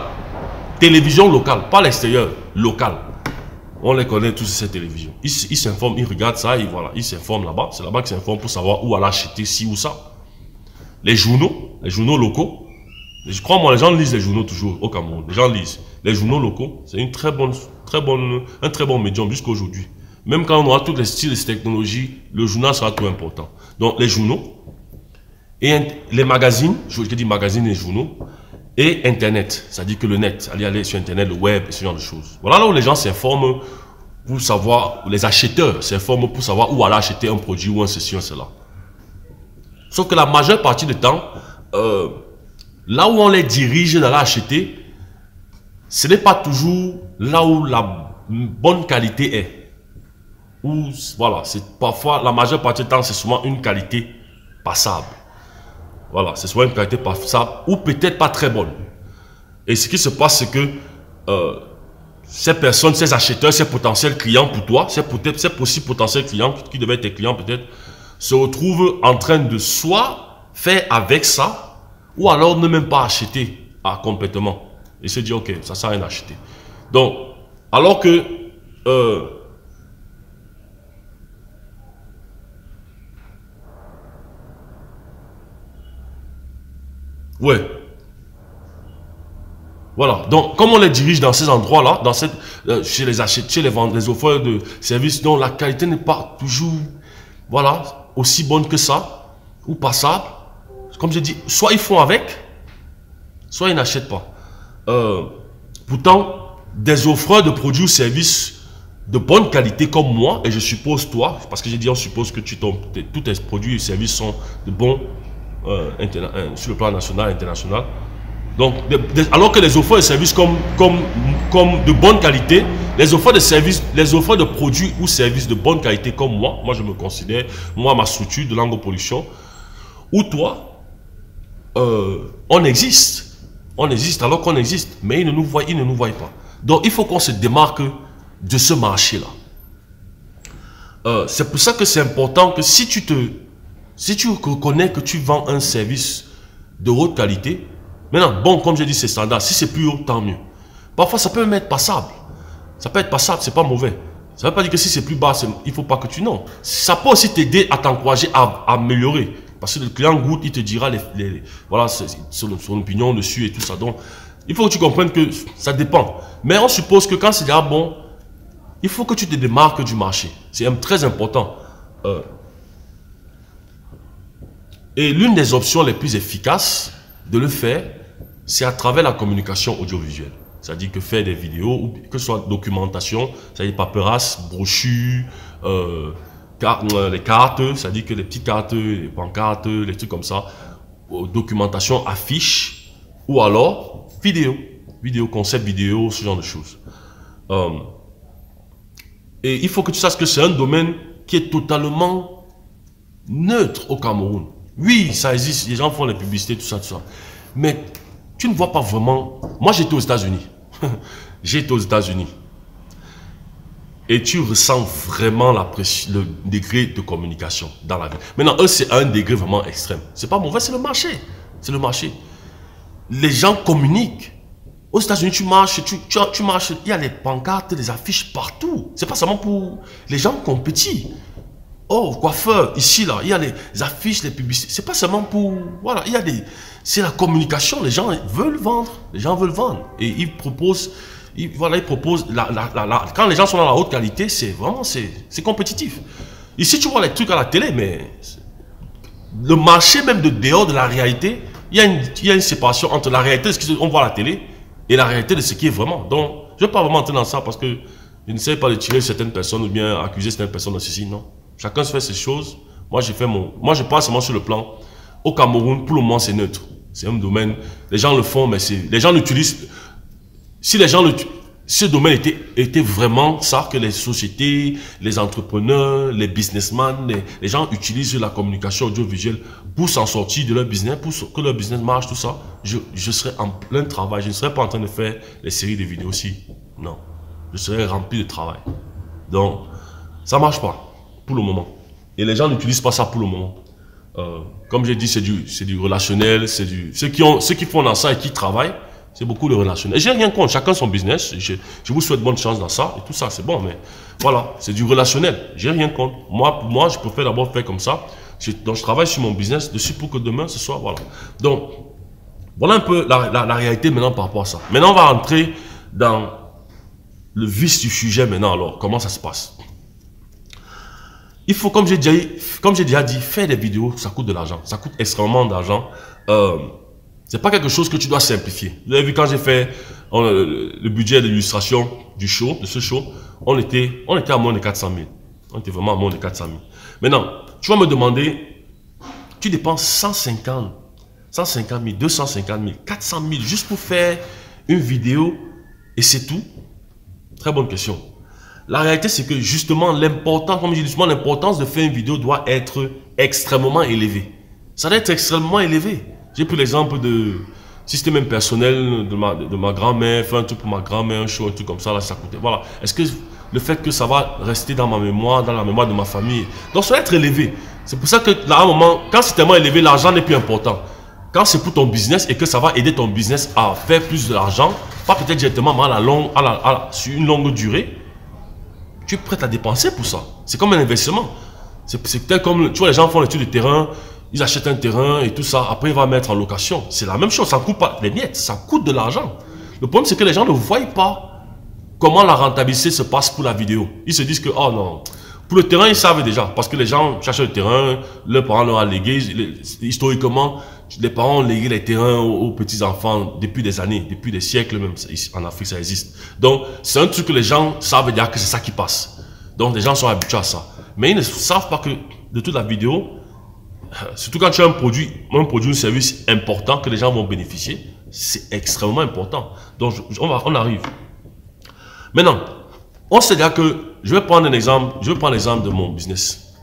Télévision locale, pas l'extérieur, locale. On les connaît tous ces télévisions. Ils s'informent, ils regardent ça, voilà, ils s'informent là-bas. C'est là-bas qu'ils s'informent pour savoir où aller acheter ci ou ça. Les journaux locaux. Je crois, moi, les gens lisent les journaux toujours au Cameroun. Les gens lisent. Les journaux locaux, c'est un très bon médium jusqu'à aujourd'hui. Même quand on aura tous les styles de technologie, le journal sera tout important. Donc, les journaux et les magazines, je dis magazines et journaux, et Internet, c'est-à-dire que le net, aller sur Internet, le web, ce genre de choses. Voilà là où les gens s'informent pour savoir, les acheteurs s'informent pour savoir où aller acheter un produit ou un ceci, un cela. Sauf que la majeure partie du temps, là où on les dirige d'aller acheter, ce n'est pas toujours là où la bonne qualité est. Ou voilà, c'est parfois, la majeure partie du temps, c'est souvent une qualité passable. Voilà, c'est souvent une qualité passable ou peut-être pas très bonne. Et ce qui se passe, c'est que ces personnes, ces acheteurs, ces potentiels clients pour toi, ces possibles potentiels clients qui devaient être tes clients peut-être, se retrouvent en train de soit faire avec ça, ou alors ne même pas acheter complètement. Et se dire, ok, ça sert à rien d'acheter. Donc, alors que ouais. Voilà. Donc, comme on les dirige dans ces endroits-là, dans cette, chez les acheteurs, chez les offreurs de services, dont la qualité n'est pas toujours, voilà, aussi bonne que ça, ou passable, comme je dis, soit ils font avec, soit ils n'achètent pas. Pourtant, des offreurs de produits ou services de bonne qualité comme moi, et je suppose toi, parce que j'ai dit on suppose que tous tes produits et services sont de bons sur le plan national et international. Donc, alors que les offres de services comme de bonne qualité, les offres de services, les offres de produits ou services de bonne qualité comme moi je me considère, moi ma structure de Lango Production, ou toi, on existe alors qu'on existe, mais ils ne nous voient pas. Donc, il faut qu'on se démarque de ce marché-là. C'est pour ça que c'est important que si tu reconnais que tu vends un service de haute qualité, maintenant, bon, comme j'ai dit, c'est standard. Si c'est plus haut, tant mieux. Parfois, ça peut même être passable. Ça peut être passable, c'est pas mauvais. Ça ne veut pas dire que si c'est plus bas, il ne faut pas que tu... Non. Ça peut aussi t'aider à t'encourager à améliorer. Parce que le client goûte, il te dira voilà, son opinion dessus et tout ça. Donc, il faut que tu comprennes que ça dépend. Mais on suppose que quand c'est déjà bon, il faut que tu te démarques du marché. C'est très important. Et l'une des options les plus efficaces de le faire, c'est à travers la communication audiovisuelle. C'est-à-dire que faire des vidéos, ou que ce soit documentation, c'est-à-dire paperasse, brochures, les cartes, c'est-à-dire que les petites cartes, les pancartes, les trucs comme ça, documentation, affiches, ou alors vidéo, concept vidéo, ce genre de choses. Et il faut que tu saches que c'est un domaine qui est totalement neutre au Cameroun. Oui, ça existe, les gens font les publicités, tout ça. Mais tu ne vois pas vraiment... Moi, j'étais aux États-Unis. J'étais aux États-Unis. Et tu ressens vraiment le degré de communication dans la vie. Maintenant, eux, c'est un degré vraiment extrême. C'est pas mauvais, c'est le marché. C'est le marché. Les gens communiquent. Aux États-Unis, tu marches, tu marches, il y a les pancartes, les affiches partout. C'est pas seulement pour les gens compétissent. Oh, coiffeur, ici, là, il y a les affiches, les publicités. C'est pas seulement pour... Voilà, il y a des... C'est la communication, les gens veulent vendre. Les gens veulent vendre. Et ils proposent... Voilà, ils proposent... Quand les gens sont dans la haute qualité, c'est vraiment... C'est compétitif. Ici, tu vois les trucs à la télé, mais... Le marché même de dehors de la réalité, il y a une séparation entre la réalité de ce qu'on voit à la télé et la réalité de ce qui est vraiment. Donc, je ne vais pas vraiment entrer dans ça parce que je n'essaie pas de tirer certaines personnes ou bien accuser certaines personnes de ceci, non. Chacun se fait ses choses. Moi, j'ai fait mon... Moi, je pense seulement sur le plan. Au Cameroun, pour le moment, c'est neutre. C'est un domaine... Les gens le font, mais c'est... Les gens l'utilisent... Si les gens ce domaine était vraiment ça, que les sociétés, les entrepreneurs, les businessmen, les gens utilisent la communication audiovisuelle pour s'en sortir de leur business, pour que leur business marche, tout ça, je serais en plein travail. Je ne serais pas en train de faire les séries de vidéos aussi. Non. Je serais rempli de travail. Donc, ça ne marche pas pour le moment. Et les gens n'utilisent pas ça pour le moment. Comme j'ai dit, c'est du relationnel, c'est du... Ceux qui font dans ça et qui travaillent, c'est beaucoup de relationnel. Et j'ai rien contre, chacun son business. Je vous souhaite bonne chance dans ça et tout ça, c'est bon, mais voilà, c'est du relationnel. J'ai rien contre. Pour moi, je préfère d'abord faire comme ça. Donc, je travaille sur mon business dessus pour que demain, ce soit, voilà. Donc, voilà un peu la réalité maintenant par rapport à ça. Maintenant, on va entrer dans le vif du sujet maintenant. Alors, comment ça se passe? Il faut, comme j'ai déjà dit, faire des vidéos, ça coûte de l'argent. Ça coûte extrêmement d'argent. C'est pas quelque chose que tu dois simplifier. Vous avez vu quand j'ai fait le budget de l'illustration du show, de ce show, on était à moins de 400 000. On était vraiment à moins de 400 000. Maintenant, tu vas me demander, tu dépenses 150 000, 250 000, 400 000 juste pour faire une vidéo et c'est tout? Très bonne question. La réalité, c'est que justement, comme je dis, l'importance de faire une vidéo doit être extrêmement élevée. Ça doit être extrêmement élevé. J'ai pris l'exemple de, si c'était même personnel, de ma grand-mère, faire un truc pour ma grand-mère, un show, un truc comme ça, là, ça coûtait. Voilà. Est-ce que le fait que ça va rester dans ma mémoire, dans la mémoire de ma famille, donc ça doit être élevé. C'est pour ça que, là, à un moment, quand c'est tellement élevé, l'argent n'est plus important. Quand c'est pour ton business et que ça va aider ton business à faire plus d'argent, pas peut-être directement, mais sur une longue durée, tu es prêt à dépenser pour ça. C'est comme un investissement. C'est peut-être comme, tu vois, les gens font l'étude de terrain, ils achètent un terrain et tout ça, après ils vont mettre en location. C'est la même chose, ça ne coûte pas des miettes, ça coûte de l'argent. Le problème, c'est que les gens ne voient pas comment la rentabilité se passe pour la vidéo. Ils se disent que, oh non, pour le terrain, ils savent déjà, parce que les gens cherchent le terrain, leurs parents leur ont légué, historiquement, les parents ont légué les terrains aux petits-enfants depuis des années, depuis des siècles même, en Afrique ça existe. Donc, c'est un truc que les gens savent déjà que c'est ça qui passe. Donc, les gens sont habitués à ça. Mais ils ne savent pas que de toute la vidéo, surtout quand tu as un produit ou un service important que les gens vont bénéficier, c'est extrêmement important. Donc, on arrive. Maintenant, on sait déjà que, je vais prendre l'exemple de mon business,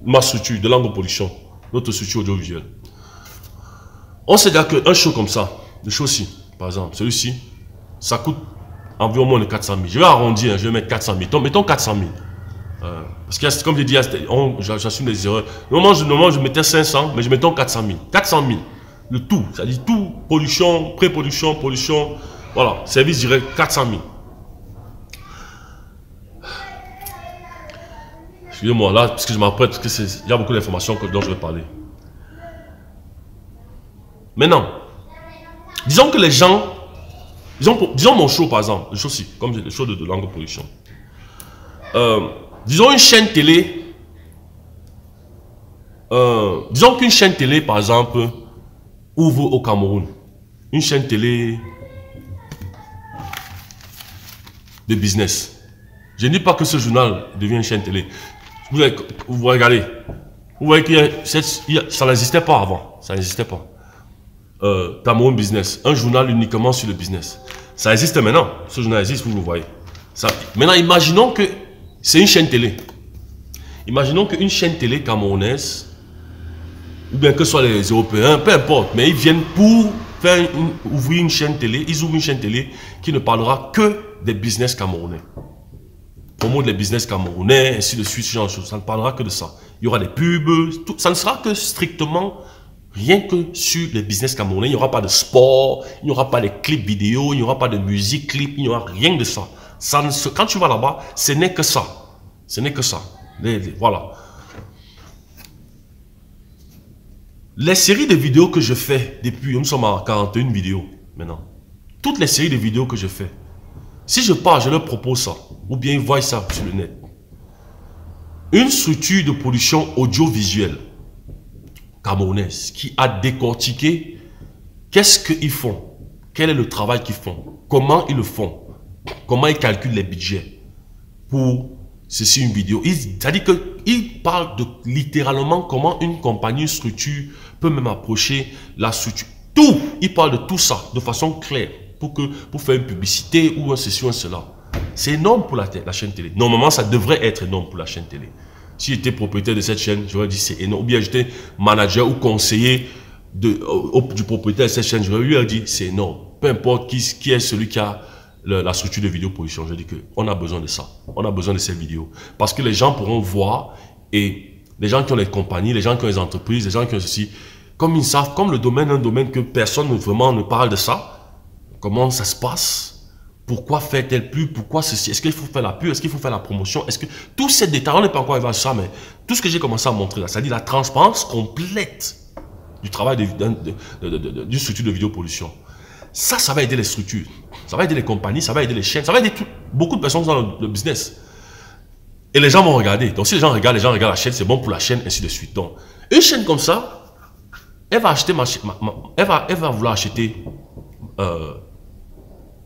ma structure de Lango Production, notre structure audiovisuelle. On sait déjà qu'un show comme ça, le show-ci, par exemple, celui-ci, ça coûte environ moins de 400 000. Je vais arrondir, je vais mettre 400 000. Mettons 400 000. Parce que, comme j'ai dit, j'assume les erreurs. Normalement, je mettais 500, mais je mettais 400 000. 400 000. Le tout, c'est-à-dire tout, production, pré-production, production, voilà, service direct, 400 000. Excusez-moi, là, parce que je m'apprête, parce qu'il y a beaucoup d'informations dont je vais parler. Maintenant, disons que les gens, disons mon show par exemple, le show-ci, comme le show de Lango Production. Disons une chaîne télé, disons qu'une chaîne télé par exemple ouvre au Cameroun. Une chaîne télé de business. Je ne dis pas que ce journal devient une chaîne télé. Vous regardez, vous voyez que ça n'existait pas avant, ça n'existait pas. Cameroun Business, un journal uniquement sur le business. Ça existe maintenant, ce journal existe, vous le voyez. Maintenant, imaginons que c'est une chaîne télé. Imaginons qu'une chaîne télé camerounaise, ou bien que ce soit les Européens, peu importe, mais ils viennent pour ouvrir une chaîne télé, ils ouvrent une chaîne télé qui ne parlera que des business camerounais. Promo des business camerounais, ainsi de suite, ce genre de choses. Ça ne parlera que de ça. Il y aura des pubs, tout, ça ne sera que strictement rien que sur les business camerounais. Il n'y aura pas de sport, il n'y aura pas de clips vidéo, il n'y aura pas de musique clip, il n'y aura rien de ça. Quand tu vas là-bas, ce n'est que ça. Ce n'est que ça. Voilà. Les séries de vidéos que je fais depuis, nous sommes à 41 vidéos maintenant. Toutes les séries de vidéos que je fais, si je pars, je leur propose ça, ou bien ils voient ça sur le net. Une structure de production audiovisuelle camerounaise qui a décortiqué qu'est-ce qu'ils font, quel est le travail qu'ils font, comment ils le font, comment ils calculent les budgets pour ceci une vidéo. C'est-à-dire qu'ils parlent de littéralement comment une compagnie, une structure peut même approcher la structure. Tout, ils parlent de tout ça de façon claire pour faire une publicité ou un ceci ou un cela. C'est énorme pour la chaîne télé. Normalement, ça devrait être énorme pour la chaîne télé. Si j'étais propriétaire de cette chaîne, j'aurais dit c'est énorme. Ou bien j'étais manager ou conseiller du propriétaire de cette chaîne, j'aurais lui dit c'est énorme. Peu importe qui est celui qui a la structure de vidéo production, je dis qu'on a besoin de ça. On a besoin de ces vidéos. Parce que les gens pourront voir, et les gens qui ont les compagnies, les gens qui ont les entreprises, les gens qui ont ceci, comme ils savent, comme le domaine est un domaine que personne vraiment ne parle de ça, comment ça se passe? Pourquoi fait-elle plus? Pourquoi ceci? Est-ce qu'il faut faire la pub? Est-ce qu'il faut faire la promotion? Est-ce que tous ces détails, on n'est pas encore arrivé à ça, mais tout ce que j'ai commencé à montrer là, c'est-à-dire la transparence complète du travail d'une structure de vidéoproduction. Ça va aider les structures, ça va aider les compagnies, ça va aider les chaînes, ça va aider beaucoup de personnes dans le business. Et les gens vont regarder. Donc si les gens regardent la chaîne, c'est bon pour la chaîne, ainsi de suite. Donc une chaîne comme ça, elle va acheter elle va vouloir acheter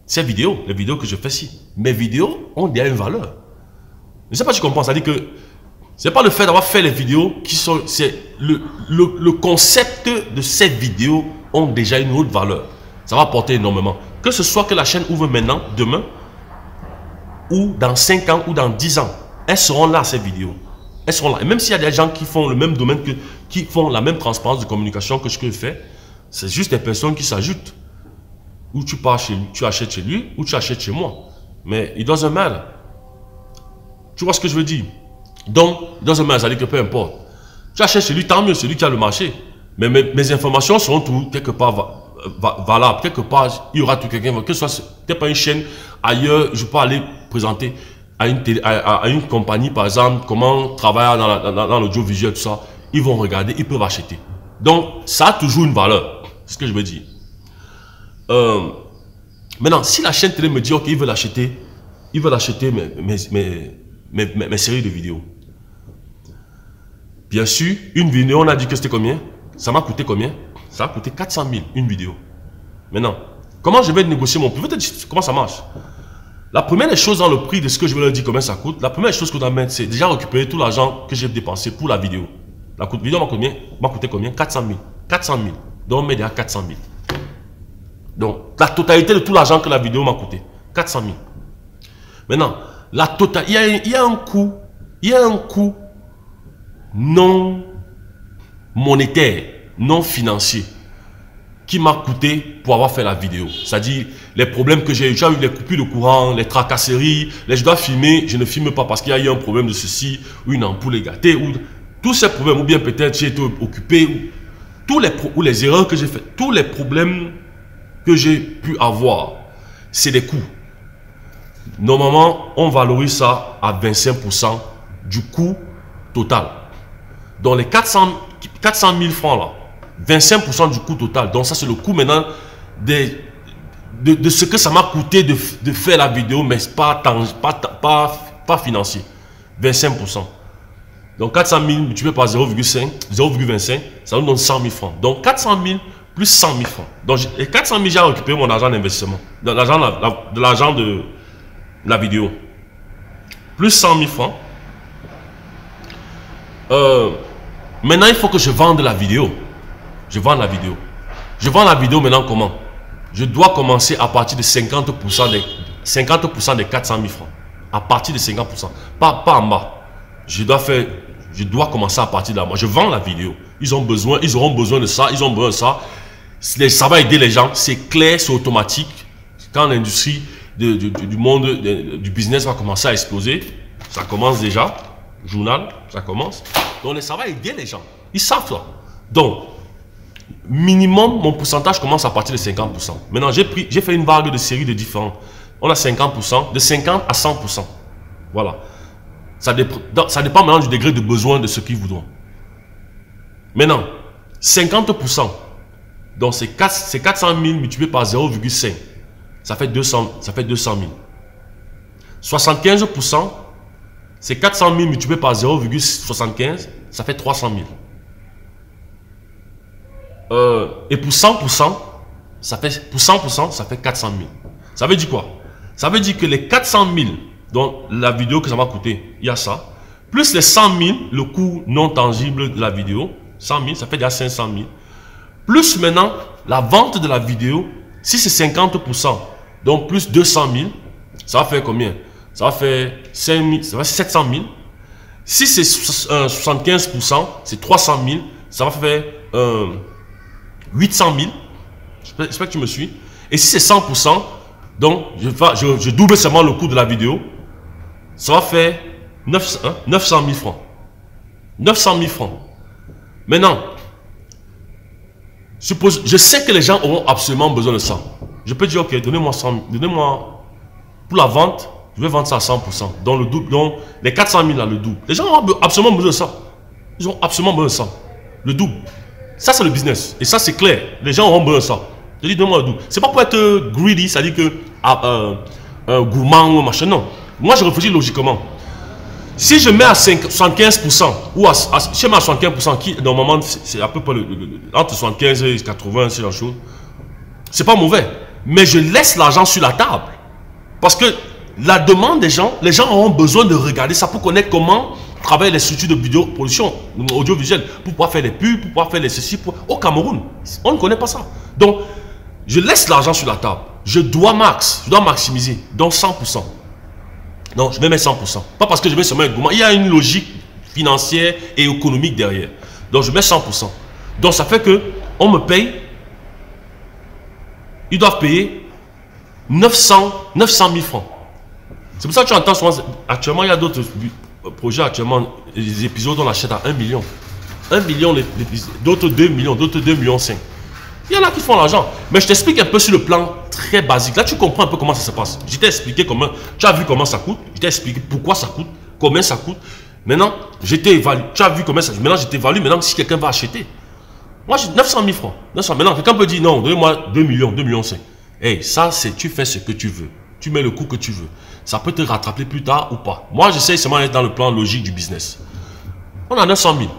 Ces vidéos, les vidéos que je fais ici, mes vidéos ont déjà une valeur. Je ne sais pas si tu comprends, c'est-à-dire que c'est pas le fait d'avoir fait les vidéos qui sont... C'est le concept de ces vidéos ont déjà une autre valeur. Ça va apporter énormément. Que ce soit que la chaîne ouvre maintenant, demain, ou dans 5 ans, ou dans 10 ans, elles seront là, ces vidéos. Elles seront là. Et même s'il y a des gens qui font le même domaine, qui font la même transparence de communication que ce que je fais, c'est juste des personnes qui s'ajoutent. Ou tu pars chez lui, tu achètes chez lui, ou tu achètes chez moi. Mais it doesn't matter. Tu vois ce que je veux dire? Donc, it doesn't matter, ça dit que peu importe. Tu achètes chez lui, tant mieux, c'est lui qui a le marché. Mais mes informations seront tout quelque part valables. Quelque part, il y aura tout quelqu'un, que ce soit peut-être pas une chaîne, ailleurs, je peux aller présenter à une compagnie, par exemple, comment travailler dans l'audiovisuel, tout ça. Ils vont regarder, ils peuvent acheter. Donc, ça a toujours une valeur. C'est ce que je veux dire. Maintenant, si la chaîne télé me dit, ok, ils veulent acheter mes séries de vidéos. Bien sûr, une vidéo, on a dit que c'était combien? Ça m'a coûté combien? Ça a coûté 400 000, une vidéo. Maintenant, comment je vais négocier mon prix? Je vais te dire comment ça marche. La première des choses dans le prix de ce que je vais leur dire combien ça coûte, la première chose que je dois mettre, c'est déjà récupérer tout l'argent que j'ai dépensé pour la vidéo. La vidéo m'a coûté combien? 400 000. 400 000. Donc, on met déjà 400 000. Donc, la totalité de tout l'argent que la vidéo m'a coûté. 400 000. Maintenant, la totalité, il y a un coût non monétaire, non financier, qui m'a coûté pour avoir fait la vidéo. C'est-à-dire, les problèmes que j'ai eu les coupures de courant, les tracasseries, je dois filmer, je ne filme pas parce qu'il y a eu un problème de ceci, ou une ampoule est gâtée, ou tous ces problèmes, ou bien peut-être j'ai été occupé, ou les erreurs que j'ai faites, tous les problèmes que j'ai pu avoir, c'est des coûts. Normalement, on valorise ça à 25% du coût total. Donc les 400 000 francs là, 25% du coût total. Donc ça c'est le coût maintenant de ce que ça m'a coûté de faire la vidéo, mais pas financier. 25%. Donc 400 000 multiplié par 0,25, ça nous donne 100 000 francs. Donc 400 000 plus 100 000 francs. Donc les 400 000, j'ai récupéré mon argent d'investissement, de l'argent de la vidéo. Plus 100 000 francs. Maintenant, il faut que je vende la vidéo. Je vends la vidéo. Je vends la vidéo maintenant comment? Je dois commencer à partir de 50% des 400 000 francs. À partir de 50%. Pas en bas. Je dois commencer à partir de là. Moi, je vends la vidéo. Ils auront besoin de ça, ils ont besoin de ça. Ça va aider les gens. C'est clair, c'est automatique. Quand l'industrie du monde, du business va commencer à exploser, ça commence déjà. Journal, ça commence. Donc, ça va aider les gens. Ils savent ça. Donc, minimum, mon pourcentage commence à partir de 50%. Maintenant, j'ai fait une vague de séries de différents. On a 50%, de 50 à 100%. Voilà. Ça dépend maintenant du degré de besoin de ce qu'ils voudront. Maintenant, 50%. Donc, c'est 400 000 multiplié par 0,5. Ça fait 200 000. 75%. C'est 400 000 multiplié par 0,75, ça fait 300 000. Et pour 100%, ça fait 400 000. Ça veut dire quoi? Ça veut dire que les 400 000, donc la vidéo que ça m'a coûté, il y a ça, plus les 100 000, le coût non tangible de la vidéo, 100 000, ça fait déjà 500 000. Plus maintenant, la vente de la vidéo, si c'est 50%, donc plus 200 000, ça va faire combien? Ça va faire 700 000. Si c'est 75%, c'est 300 000. Ça va faire 800 000. J'espère que tu me suis. Et si c'est 100%, donc je double seulement le coût de la vidéo. Ça va faire 900 000 francs. 900 000 francs. Maintenant, je sais que les gens auront absolument besoin de ça. Je peux dire, ok, donnez-moi pour la vente. Je vais vendre ça à 100%. Donc, le double, donc les 400 000 là, le double. Les gens ont absolument besoin de ça. Ils ont absolument besoin de ça. Le double. Ça, c'est le business. Et ça, c'est clair. Les gens auront besoin de ça. Je dis, donne-moi le double. C'est pas pour être greedy, c'est-à-dire que gourmand ou machin. Non. Moi, je réfléchis logiquement. Si je mets à 75%, ou si je mets à 75%, qui normalement, c'est à peu près entre 75 et 80, c'est la chose. C'est pas mauvais. Mais je laisse l'argent sur la table. Parce que la demande des gens, les gens auront besoin de regarder ça pour connaître comment travaillent les structures de vidéo production audiovisuelle, pour pouvoir faire les pubs, pour pouvoir faire les ceci. Au Cameroun, on ne connaît pas ça. Donc, je laisse l'argent sur la table. Je dois maximiser. Donc 100%. Non, je vais mettre 100%. Pas parce que je vais seulement être gourmand. Il y a une logique financière et économique derrière. Donc je mets 100%. Donc ça fait que on me paye. Ils doivent payer 900 000 francs. C'est pour ça que tu entends souvent. Actuellement, il y a d'autres projets. Actuellement, les épisodes, on achète à 1 million. 1 million l'épisode. D'autres 2 millions. D'autres 2,5 millions. Il y en a qui font l'argent. Mais je t'explique un peu sur le plan très basique. Là, tu comprends un peu comment ça se passe. Je t'ai expliqué comment. Tu as vu comment ça coûte. Je t'ai expliqué pourquoi ça coûte. Combien ça coûte. Maintenant, je t'ai évalué. Tu as vu combien ça coûte. Maintenant, je t'évalue. Maintenant, si quelqu'un va acheter. Moi, j'ai 900 000 francs. 900. Maintenant, quelqu'un peut dire non, donnez-moi 2 millions, 2,5 millions. Hey, ça, c'est tu fais ce que tu veux. Tu mets le coût que tu veux. Ça peut te rattraper plus tard ou pas. Moi, j'essaie seulement d'être dans le plan logique du business. On a 900 000.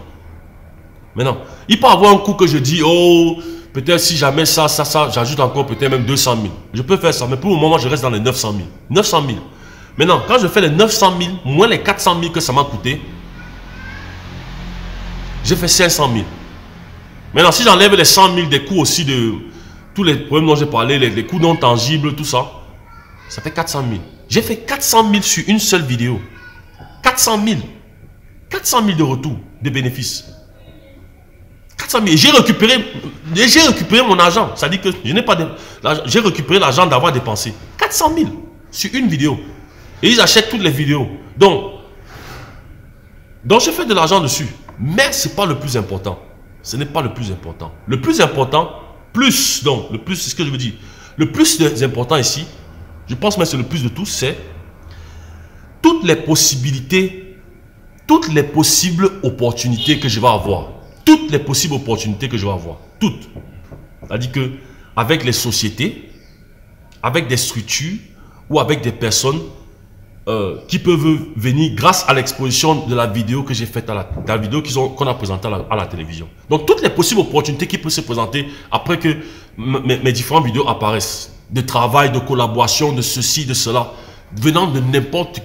Maintenant, il peut avoir un coût que je dis, oh, peut-être si jamais ça, j'ajoute encore peut-être même 200 000. Je peux faire ça, mais pour le moment, je reste dans les 900 000. 900 000. Maintenant, quand je fais les 900 000, moins les 400 000 que ça m'a coûté, j'ai fait 500 000. Maintenant, si j'enlève les 100 000 des coûts aussi de tous les problèmes dont j'ai parlé, les coûts non tangibles, tout ça, ça fait 400 000. J'ai fait 400 000 sur une seule vidéo. 400 000. 400 000 de retour, de bénéfices. 400 000. J'ai récupéré mon argent. Ça dit que je n'ai pas de... J'ai récupéré l'argent d'avoir dépensé. 400 000 sur une vidéo. Et ils achètent toutes les vidéos. Donc j'ai fait de l'argent dessus. Mais ce n'est pas le plus important. Ce n'est pas le plus important. Le plus important, le plus, c'est ce que je veux dire. Le plus important ici, je pense même que c'est le plus de tout, c'est toutes les possibilités, toutes les possibles opportunités que je vais avoir. Toutes les possibles opportunités que je vais avoir. Toutes. C'est-à-dire que avec les sociétés, avec des structures ou avec des personnes qui peuvent venir grâce à l'exposition de la vidéo que j'ai faite, la vidéo qu'on a présentée à la télévision. Donc toutes les possibles opportunités qui peuvent se présenter après que mes différentes vidéos apparaissent. De travail, de collaboration, de ceci, de cela. Venant de n'importe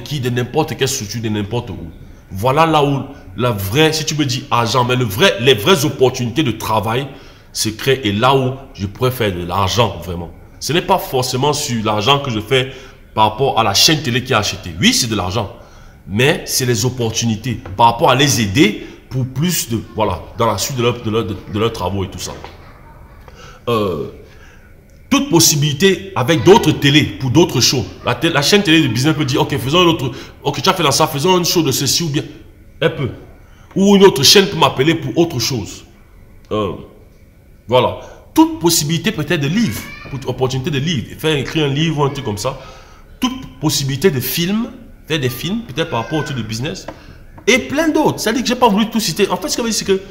qui, de n'importe quelle structure, de n'importe où. Voilà là où la vraie, si tu me dis argent, mais les vraies opportunités de travail se créent et là où je pourrais faire de l'argent vraiment. Ce n'est pas forcément sur l'argent que je fais par rapport à la chaîne télé qui a acheté. Oui, c'est de l'argent, mais c'est les opportunités par rapport à les aider pour plus de, voilà, dans la suite de leurs travaux et tout ça. Toute possibilité avec d'autres télés pour d'autres shows. La chaîne télé de business peut dire, ok, faisons un autre, ok, tu as fait dans ça, faisons une show de ceci ou bien, elle peut. Ou une autre chaîne peut m'appeler pour autre chose. Voilà. Toute possibilité peut-être de livre, opportunité de livre, faire écrire un livre ou un truc comme ça. Toute possibilité de film, faire des films, peut-être par rapport au truc de business. Et plein d'autres. C'est-à-dire que je n'ai pas voulu tout citer. En fait, ce que je veux dire, c'est que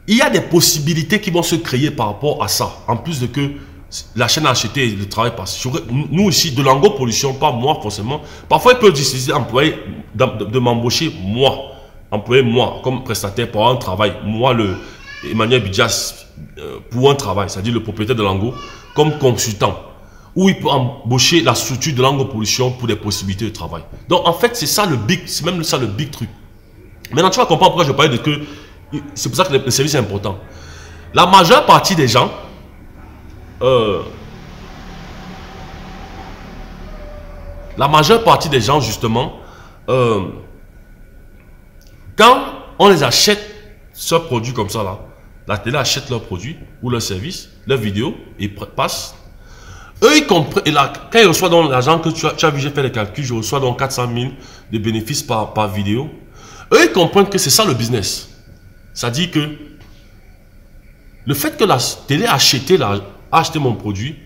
il y a des possibilités qui vont se créer par rapport à ça. En plus de que la chaîne a acheté le travail passe. Nous ici, de Lango Pollution, pas moi forcément. Parfois, ils peuvent décider d'employer, de m'embaucher moi. Employer moi comme prestataire pour un travail. Moi, Emmanuel Bidjas, pour un travail, c'est-à-dire le propriétaire de Lango, comme consultant. Ou il peut embaucher la structure de Lango Pollution pour des possibilités de travail. Donc en fait, c'est ça le big, c'est même ça le big truc. Maintenant, tu vas comprendre pourquoi je parlais de que c'est pour ça que le service est important. La majeure partie des gens, justement, quand on les achète ce produit comme ça là, la télé achète leurs produits ou leurs services, leurs vidéos, et passent. Eux, ils comprennent. Et là, quand ils reçoivent donc l'argent que tu as vu, j'ai fait les calculs, je reçois donc 400 000 de bénéfices par vidéo. Eux, ils comprennent que c'est ça le business. Ça dit que le fait que la télé a acheté mon produit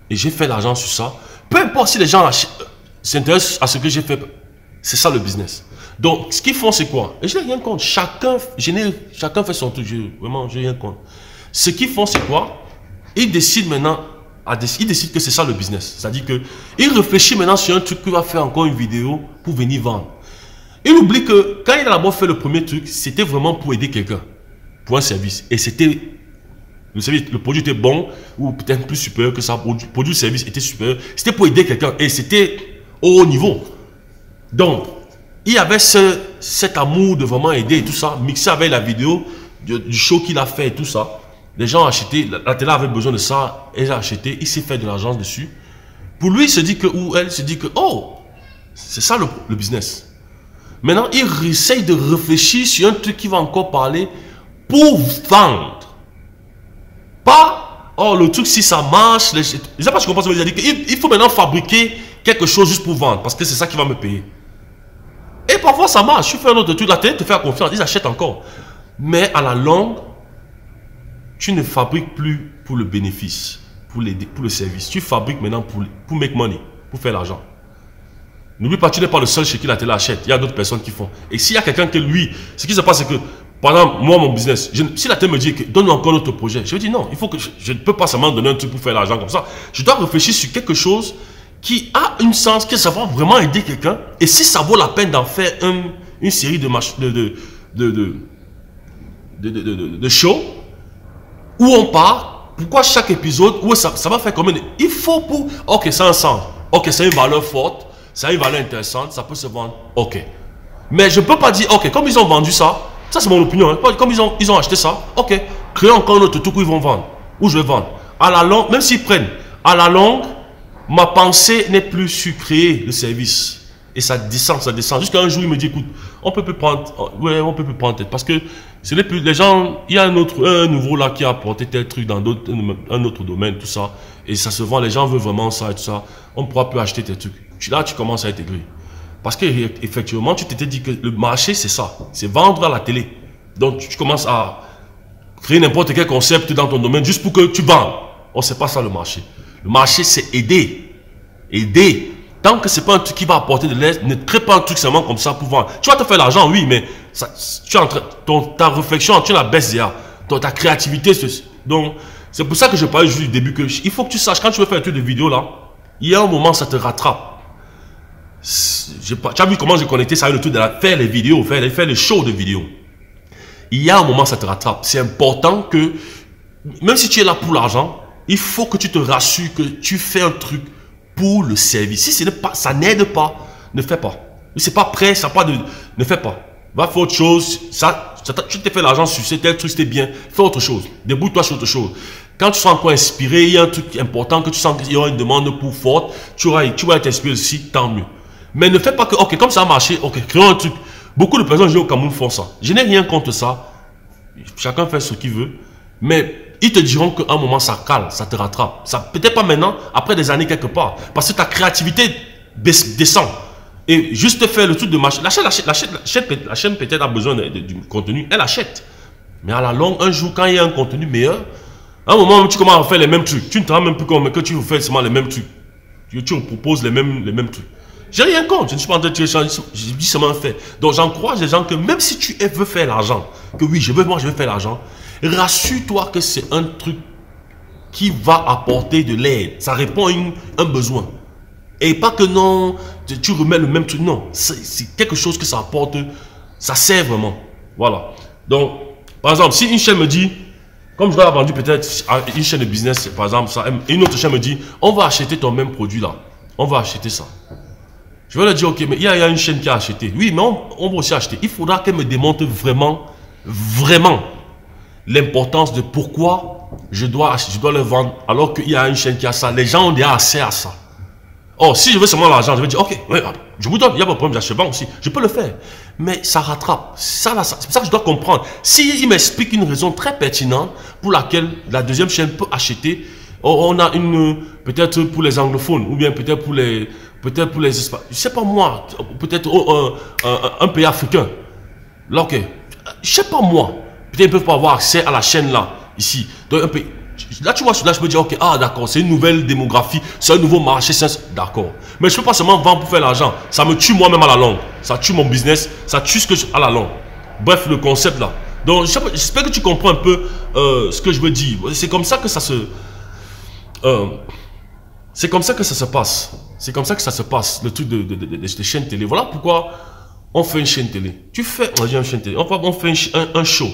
et j'ai fait l'argent sur ça, peu importe si les gens s'intéressent à ce que j'ai fait, c'est ça le business. Donc, ce qu'ils font, c'est quoi? Et je n'ai rien contre. Chacun fait son truc. Vraiment, je n'ai rien contre. Ce qu'ils font, c'est quoi? Ils décident maintenant. Il décide que c'est ça le business. C'est-à-dire qu'il réfléchit maintenant sur un truc qu'il va faire encore une vidéo pour venir vendre. Il oublie que quand il a d'abord fait le premier truc, c'était vraiment pour aider quelqu'un, pour un service. Et c'était le produit était bon, ou peut-être plus supérieur que ça, le produit ou service était supérieur. C'était pour aider quelqu'un, et c'était au haut niveau. Donc, il y avait cet amour de vraiment aider et tout ça, mixé avec la vidéo du show qu'il a fait et tout ça. Les gens ont acheté, la télé avait besoin de ça, elle a acheté, il s'est fait de l'argent dessus. Pour lui, il se dit que, ou elle se dit que, oh, c'est ça le business. Maintenant, il essaye de réfléchir sur un truc qui va encore parler pour vendre. Pas, oh, le truc, si ça marche, je ne sais pas si tu comprends ce que je veux dire. Il faut maintenant fabriquer quelque chose juste pour vendre, parce que c'est ça qui va me payer. Et parfois, ça marche. Tu fais un autre truc, la télé te fait confiance, ils achètent encore. Mais à la longue, tu ne fabriques plus pour le bénéfice, pour le service. Tu fabriques maintenant pour make money, pour faire l'argent. N'oublie pas, tu n'es pas le seul chez qui la télé achète. Il y a d'autres personnes qui font. Et s'il y a quelqu'un que lui, ce qui se passe, c'est que, par exemple, moi, mon business, si la télé me dit que donne-moi encore notre projet, je lui dis non, il faut que je ne peux pas seulement donner un truc pour faire l'argent comme ça. Je dois réfléchir sur quelque chose qui a un sens, que ça va vraiment aider quelqu'un. Et si ça vaut la peine d'en faire une série de shows où on part, pourquoi chaque épisode, où ça va faire combien? Il faut pour, ok, c'est un sens, ok, c'est une valeur forte. Ça a une valeur intéressante, ça peut se vendre, ok. Mais je ne peux pas dire, ok, comme ils ont vendu ça c'est mon opinion, hein, comme ils ont acheté ça, ok, créons encore un autre truc où ils vont vendre, où je vais vendre. À la longue, même s'ils prennent, à la longue, ma pensée n'est plus sur créer le service. Et ça descend. Jusqu'à un jour, il me dit, écoute, on peut plus prendre, ouais, on peut plus prendre tête. Parce que ce n'est plus, les gens, il y a un nouveau là qui a apporté tel truc dans un autre domaine, tout ça. Et ça se vend, les gens veulent vraiment ça et tout ça. On ne pourra plus acheter tes trucs. Là, tu commences à intégrer. Parce que effectivement, tu t'étais dit que le marché, c'est ça. C'est vendre à la télé. Donc, tu commences à créer n'importe quel concept dans ton domaine juste pour que tu vendes. Oh, c'est pas ça le marché. Le marché, c'est aider. Aider. Tant que ce n'est pas un truc qui va apporter de l'aide, ne crée pas un truc seulement comme ça pour vendre. Tu vas te faire l'argent, oui, mais ça, ta réflexion, tu la baisses déjà. Ta créativité. Donc, c'est pour ça que je parlais juste du début que il faut que tu saches, quand tu veux faire un truc de vidéo là, il y a un moment, ça te rattrape. Tu as vu comment j'ai connecté ça avec le truc de faire les vidéos, faire les shows de vidéos. Il y a un moment, ça te rattrape. C'est important que, même si tu es là pour l'argent, il faut que tu te rassures que tu fais un truc pour le service. Si ça n'aide pas, ne fais pas. Si c'est pas prêt, ne fais pas. Va faire autre chose. Tu t'es fait l'argent sur tel truc, c'était bien. Fais autre chose. Débrouille-toi sur autre chose. Quand tu sens encore inspiré, il y a un truc important que tu sens qu'il y aura une demande pour forte, tu vas être inspiré aussi, tant mieux. Mais ne fais pas que, ok, comme ça a marché, ok, créons un truc. Beaucoup de personnes au Cameroun font ça. Je n'ai rien contre ça. Chacun fait ce qu'il veut. Mais ils te diront qu'à un moment, ça cale, ça te rattrape. Peut-être pas maintenant, après des années quelque part. Parce que ta créativité descend. Et juste faire le truc de marché. La chaîne peut-être a besoin du contenu. Elle achète. Mais à la longue, un jour, quand il y a un contenu meilleur, à un moment où tu commences à faire les mêmes trucs, tu ne te rends même plus compte que tu fais seulement les mêmes trucs. Tu proposes les mêmes trucs. J'ai rien contre, je ne suis pas en train de te changer, je dis seulement faire. Donc j'encourage les gens que même si tu veux faire l'argent, que oui, moi je veux faire l'argent, rassure-toi que c'est un truc qui va apporter de l'aide. Ça répond à un besoin. Et pas que non, tu remets le même truc. Non, c'est quelque chose que ça apporte, ça sert vraiment. Voilà. Donc, par exemple, si une chaîne me dit, comme je l'ai vendu peut-être à une chaîne de business, par exemple, ça, et une autre chaîne me dit, on va acheter ton même produit là. On va acheter ça. Je vais leur dire, ok, mais il y a une chaîne qui a acheté. Oui, mais on va aussi acheter. Il faudra qu'elle me démontre vraiment l'importance de pourquoi je dois le vendre alors qu'il y a une chaîne qui a ça. Les gens ont déjà accès à ça. Oh, si je veux seulement l'argent, je vais dire, ok, ouais, je vous donne, il n'y a pas de problème, j'achète aussi. Je peux le faire. Mais ça rattrape. C'est pour ça que je dois comprendre. S'il m'explique une raison très pertinente pour laquelle la deuxième chaîne peut acheter, on a peut-être pour les anglophones, ou bien peut-être pour les Espagnols, je ne sais pas moi, peut-être un pays africain. Là, ok, je ne sais pas moi, peut-être ils ne peuvent pas avoir accès à la chaîne là, ici. Donc, un pays. Là, tu vois, là, je peux dire, ok, ah d'accord, c'est une nouvelle démographie, c'est un nouveau marché, d'accord. Mais je ne peux pas seulement vendre pour faire l'argent. Ça me tue moi-même à la longue. Ça tue mon business, ça tue à la longue. Bref, le concept là. Donc, j'espère que tu comprends un peu ce que je veux dire. C'est comme ça que ça se... c'est comme ça que ça se passe. C'est comme ça que ça se passe, le truc de chaîne télé. Voilà pourquoi on fait une chaîne télé. On fait un show.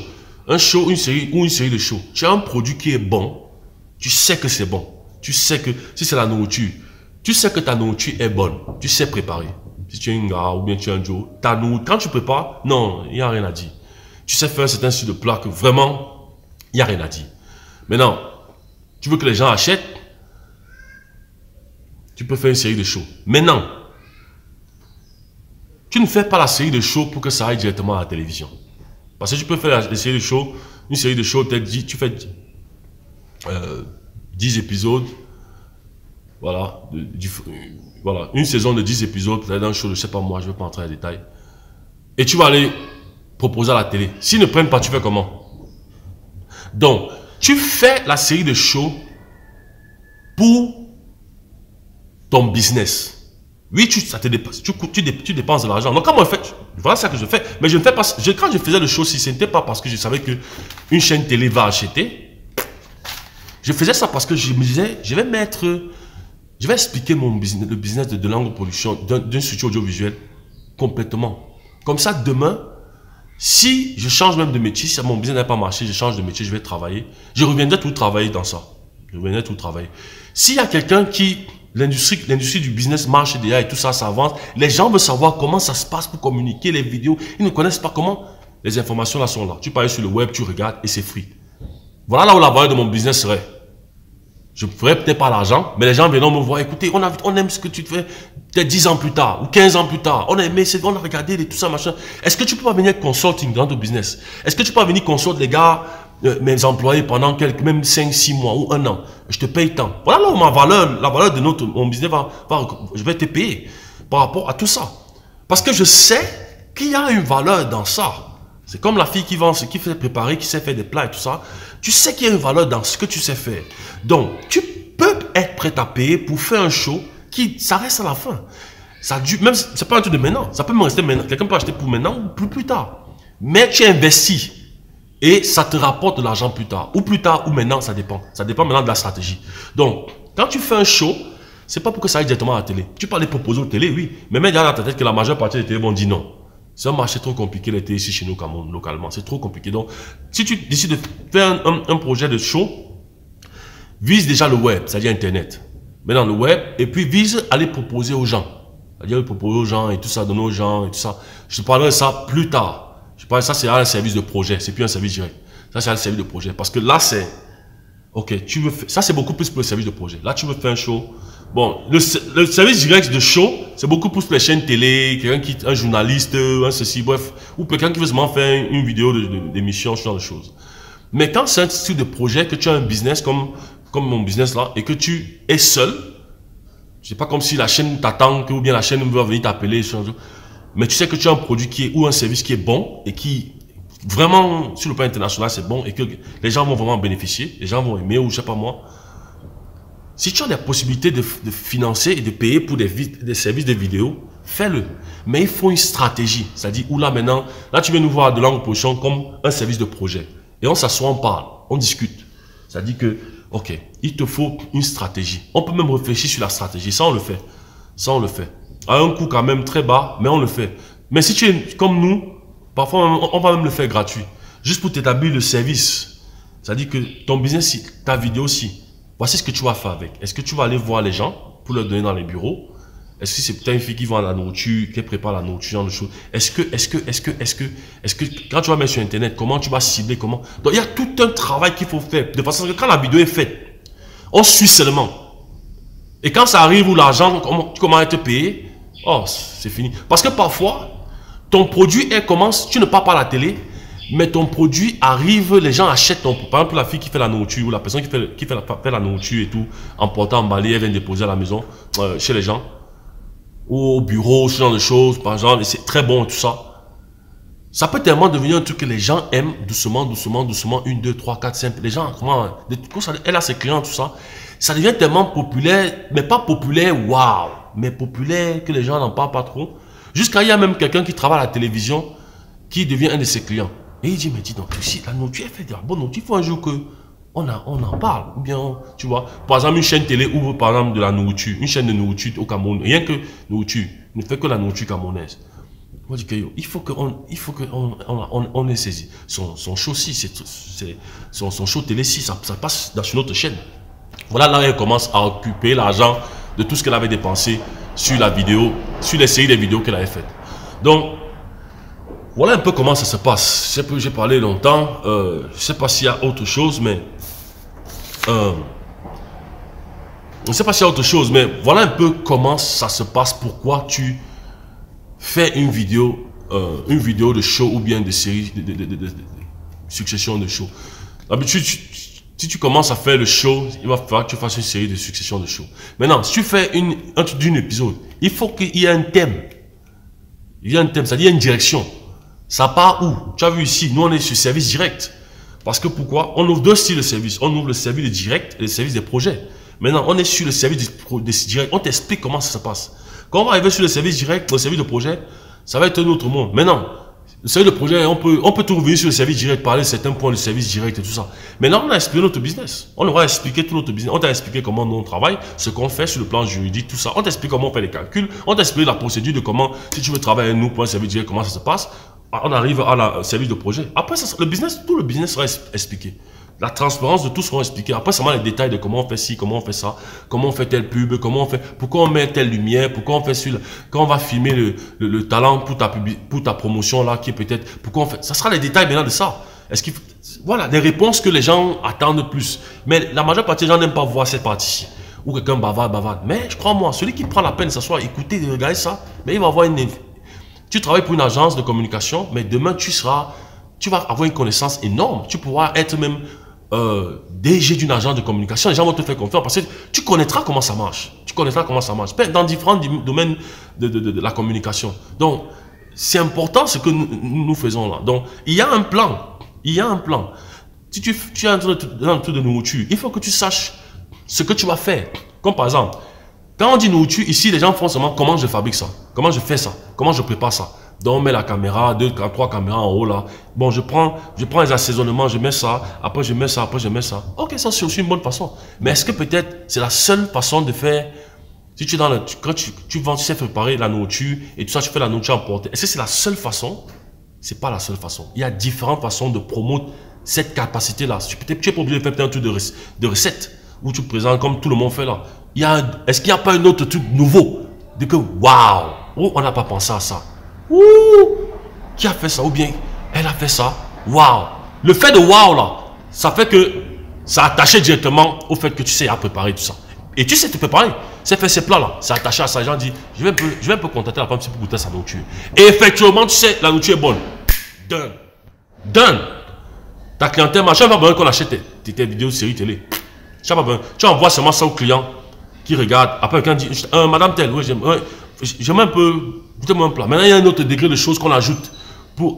un show, une série ou une série de shows, tu as un produit qui est bon, tu sais que c'est bon. Tu sais que si c'est la nourriture, tu sais que ta nourriture est bonne. Tu sais préparer. Si tu es un gars ou bien tu es un Joe, ta nourriture, quand tu prépares, non, il n'y a rien à dire. Tu sais faire un certain style de plat que vraiment, il n'y a rien à dire. Maintenant, tu veux que les gens achètent, tu peux faire une série de shows. Maintenant, tu ne fais pas la série de shows pour que ça aille directement à la télévision. Parce que tu peux faire une série de shows, tu fais 10 épisodes, voilà, voilà, une saison de 10 épisodes, dans un show, je ne sais pas moi, je ne vais pas entrer dans les détails. Et tu vas aller proposer à la télé. S'ils ne prennent pas, tu fais comment? Donc, tu fais la série de shows pour ton business. Oui, ça te dépasse, tu dépenses de l'argent. Donc, comment on fait? Voilà ça que je fais. Mais je ne fais pas. Quand je faisais le show, si ce n'était pas parce que je savais qu'une chaîne télé va acheter, je faisais ça parce que je me disais, je vais expliquer mon business, le business de l'angle production d'un studio audiovisuel complètement. Comme ça, demain, si je change même de métier, si mon business n'a pas marché, je change de métier, je vais travailler, je reviendrai tout travailler dans ça. Je reviendrai tout travailler. S'il y a quelqu'un qui... L'industrie du business marche déjà et tout ça, ça avance. Les gens veulent savoir comment ça se passe pour communiquer les vidéos. Ils ne connaissent pas comment. Les informations là sont là. Tu parles sur le web, tu regardes et c'est free. Voilà là où la valeur de mon business serait. Je ne ferais peut-être pas l'argent, mais les gens viendront me voir. Écoutez, on aime ce que tu fais peut-être 10 ans plus tard ou 15 ans plus tard. On a aimé, on a regardé et tout ça, machin. Est-ce que tu peux pas venir consulting dans ton business? Est-ce que tu peux pas venir consulter les gars, mes employés pendant même 5-6 mois ou 1 an? Je te paye tant. Voilà là où la valeur de mon business je vais te payer par rapport à tout ça. Parce que je sais qu'il y a une valeur dans ça. C'est comme la fille qui fait préparer, qui sait faire des plats et tout ça. Tu sais qu'il y a une valeur dans ce que tu sais faire. Donc, tu peux être prêt à payer pour faire un show qui, ça reste à la fin. Ça dure, même, c'est pas un truc de maintenant. Ça peut me rester maintenant. Quelqu'un peut acheter pour maintenant ou plus tard. Mais tu investis et ça te rapporte de l'argent plus tard. Ou plus tard ou maintenant, ça dépend. Ça dépend maintenant de la stratégie. Donc, quand tu fais un show, c'est pas pour que ça aille directement à la télé. Tu peux les proposer aux télé, oui. Mais mets dans ta tête que la majeure partie des télé vont dire non. C'est un marché trop compliqué, les télé ici chez nous, localement. C'est trop compliqué. Donc, si tu décides de faire un projet de show, vise déjà le web, c'est-à-dire Internet. Maintenant, le web, et puis vise à les proposer aux gens. C'est-à-dire les proposer aux gens et tout ça, donner aux gens et tout ça. Je te parlerai de ça plus tard. Je parle de ça, c'est un service de projet. C'est plus un service direct. Ça, c'est un service de projet. Parce que là, c'est... Ok, tu veux faire... Ça, c'est beaucoup plus pour le service de projet. Là, tu veux faire un show... Bon, le service direct de show, c'est beaucoup plus pour les chaînes télé, un journaliste, un ceci, bref, ou quelqu'un qui veut seulement faire une vidéo d'émission, ce genre de choses. Mais quand c'est un style de projet, que tu as un business comme mon business là, et que tu es seul, c'est pas comme si la chaîne t'attend, ou bien la chaîne veut venir t'appeler, mais tu sais que tu as un produit ou un service qui est bon, et qui, vraiment, sur le plan international, c'est bon, et que les gens vont vraiment bénéficier, les gens vont aimer, ou je sais pas moi. Si tu as la possibilité de financer et de payer pour des services de vidéo, fais-le. Mais il faut une stratégie. C'est-à-dire, où là maintenant, là tu viens nous voir de l'angle production comme un service de projet. Et on s'assoit, on parle, on discute. C'est-à-dire que, ok, il te faut une stratégie. On peut même réfléchir sur la stratégie. Ça, on le fait. Ça, on le fait. À un coût quand même très bas, mais on le fait. Mais si tu es comme nous, parfois on va même le faire gratuit. Juste pour t'établir le service. C'est-à-dire que ton business, ta vidéo aussi. Voici ce que tu vas faire avec. Est-ce que tu vas aller voir les gens pour leur donner dans les bureaux? Est-ce que c'est peut-être une fille qui vend la nourriture, qui prépare la nourriture, genre de choses? Est-ce que quand tu vas mettre sur Internet, comment tu vas cibler, comment? Donc il y a tout un travail qu'il faut faire. De façon que quand la vidéo est faite, on suit seulement. Et quand ça arrive où l'argent, tu commences à te payer, oh, c'est fini. Parce que parfois, ton produit commence, tu ne pars pas à la télé, mais ton produit arrive, les gens achètent ton... Par exemple, la fille qui fait la nourriture, ou la personne qui fait la nourriture et tout, emportant, emballé, elle vient déposer à la maison, chez les gens, ou au bureau, ce genre de choses, par exemple, et c'est très bon, tout ça. Ça peut tellement devenir un truc que les gens aiment, doucement, 1, 2, 3, 4, 5, les gens, comment, elle a ses clients, tout ça. Ça devient tellement populaire, mais pas populaire, waouh, mais populaire que les gens n'en parlent pas trop. Jusqu'à il y a même quelqu'un qui travaille à la télévision, qui devient un de ses clients. Et il dit, mais dis donc, si la nourriture, elle fait de la bonne nourriture, il faut un jour qu'on en parle. Ou bien, tu vois, par exemple, une chaîne télé ouvre par exemple de la nourriture, une chaîne de nourriture au Cameroun, rien que nourriture, ne fait que la nourriture camerounaise. On dit que il faut qu'on ait saisi son show ci, son show télé ci, ça passe sur notre chaîne. Voilà là elle commence à occuper l'argent de tout ce qu'elle avait dépensé sur la vidéo, sur les séries de vidéos qu'elle avait faites. Donc voilà un peu comment ça se passe. Je sais que j'ai parlé longtemps, je ne sais pas s'il y a autre chose, mais je ne sais pas s'il y a autre chose, mais voilà un peu comment ça se passe, pourquoi tu fais une vidéo de show ou bien de série, de succession de shows. D'habitude, si tu commences à faire le show, il va falloir que tu fasses une série de succession de shows. Maintenant, si tu fais un épisode, il faut qu'il y ait un thème. Il y a un thème, c'est-à-dire une direction. Ça part où? Tu as vu ici, nous on est sur service direct. Parce que pourquoi? On ouvre deux styles de service. On ouvre le service de direct et le service des projets. Maintenant, on est sur le service de direct. On t'explique comment ça se passe. Quand on va arriver sur le service direct, le service de projet, ça va être un autre monde. Maintenant, le service de projet, on peut tout revenir sur le service direct, parler de certains points du service direct et tout ça. Maintenant, on a expliqué notre business. On aura expliqué tout notre business. On t'a expliqué comment nous on travaille, ce qu'on fait sur le plan juridique, tout ça. On t'explique comment on fait les calculs. On t'a expliqué la procédure de comment, si tu veux travailler avec nous pour un service direct, comment ça se passe. On arrive à la service de projet. Après, tout le business sera expliqué. La transparence de tout sera expliqué. Après, seulement les détails de comment on fait ci, comment on fait ça, comment on fait telle pub, comment on fait, pourquoi on met telle lumière, pourquoi on fait celui-là, quand on va filmer le talent pour ta promotion là, qui est peut-être, pourquoi on fait, ça sera les détails maintenant de ça. Voilà, des réponses que les gens attendent plus. Mais la majeure partie des gens n'aiment pas voir cette partie-ci. Ou quelqu'un bavarde. Mais je crois moi, celui qui prend la peine de s'asseoir, écouter, de regarder ça, mais il va avoir tu travailles pour une agence de communication, mais demain tu vas avoir une connaissance énorme. Tu pourras être même DG d'une agence de communication. Les gens vont te faire confiance parce que tu connaîtras comment ça marche. Tu connaîtras comment ça marche. Dans différents domaines de la communication. Donc, c'est important ce que nous faisons là. Donc, il y a un plan. Il y a un plan. Si tu es dans un truc de nourriture, il faut que tu saches ce que tu vas faire. Comme par exemple, quand on dit nourriture, ici, les gens font seulement comment je fabrique ça, comment je fais ça, comment je prépare ça. Donc, on met la caméra, 2, 3 caméras en haut là. Bon, je prends les assaisonnements, je mets ça, après je mets ça, après je mets ça. Ok, ça c'est aussi une bonne façon. Mais est-ce que peut-être c'est la seule façon de faire, si tu es dans quand tu vends, tu sais préparer la nourriture et tout ça, tu fais la nourriture emportée. Est-ce que c'est la seule façon? C'est pas la seule façon. Il y a différentes façons de promouvoir cette capacité-là. Tu n'es pas obligé de faire peut-être un truc de recette où tu présentes comme tout le monde fait là. Est-ce qu'il n'y a pas un autre truc nouveau? De que, waouh, oh, on n'a pas pensé à ça. Ouh, qui a fait ça? Ou bien, elle a fait ça. Waouh. Le fait de waouh là, ça fait que ça attaché directement au fait que tu sais à préparer tout ça. Et tu sais te préparer. C'est faire ces plats là. C'est attaché à ça. Les gens disent, je vais un peu contacter la femme pour goûter sa nourriture. Et effectivement, tu sais, la nourriture est bonne. Done. Ta clientèle, machin, va besoin qu'on achète tes vidéos, séries télé. Tu envoies seulement ça au client qui regarde. Après, quelqu'un dit, madame telle, oui, j'aime un peu, goûtez-moi un plat. Maintenant, il y a un autre degré de choses qu'on ajoute pour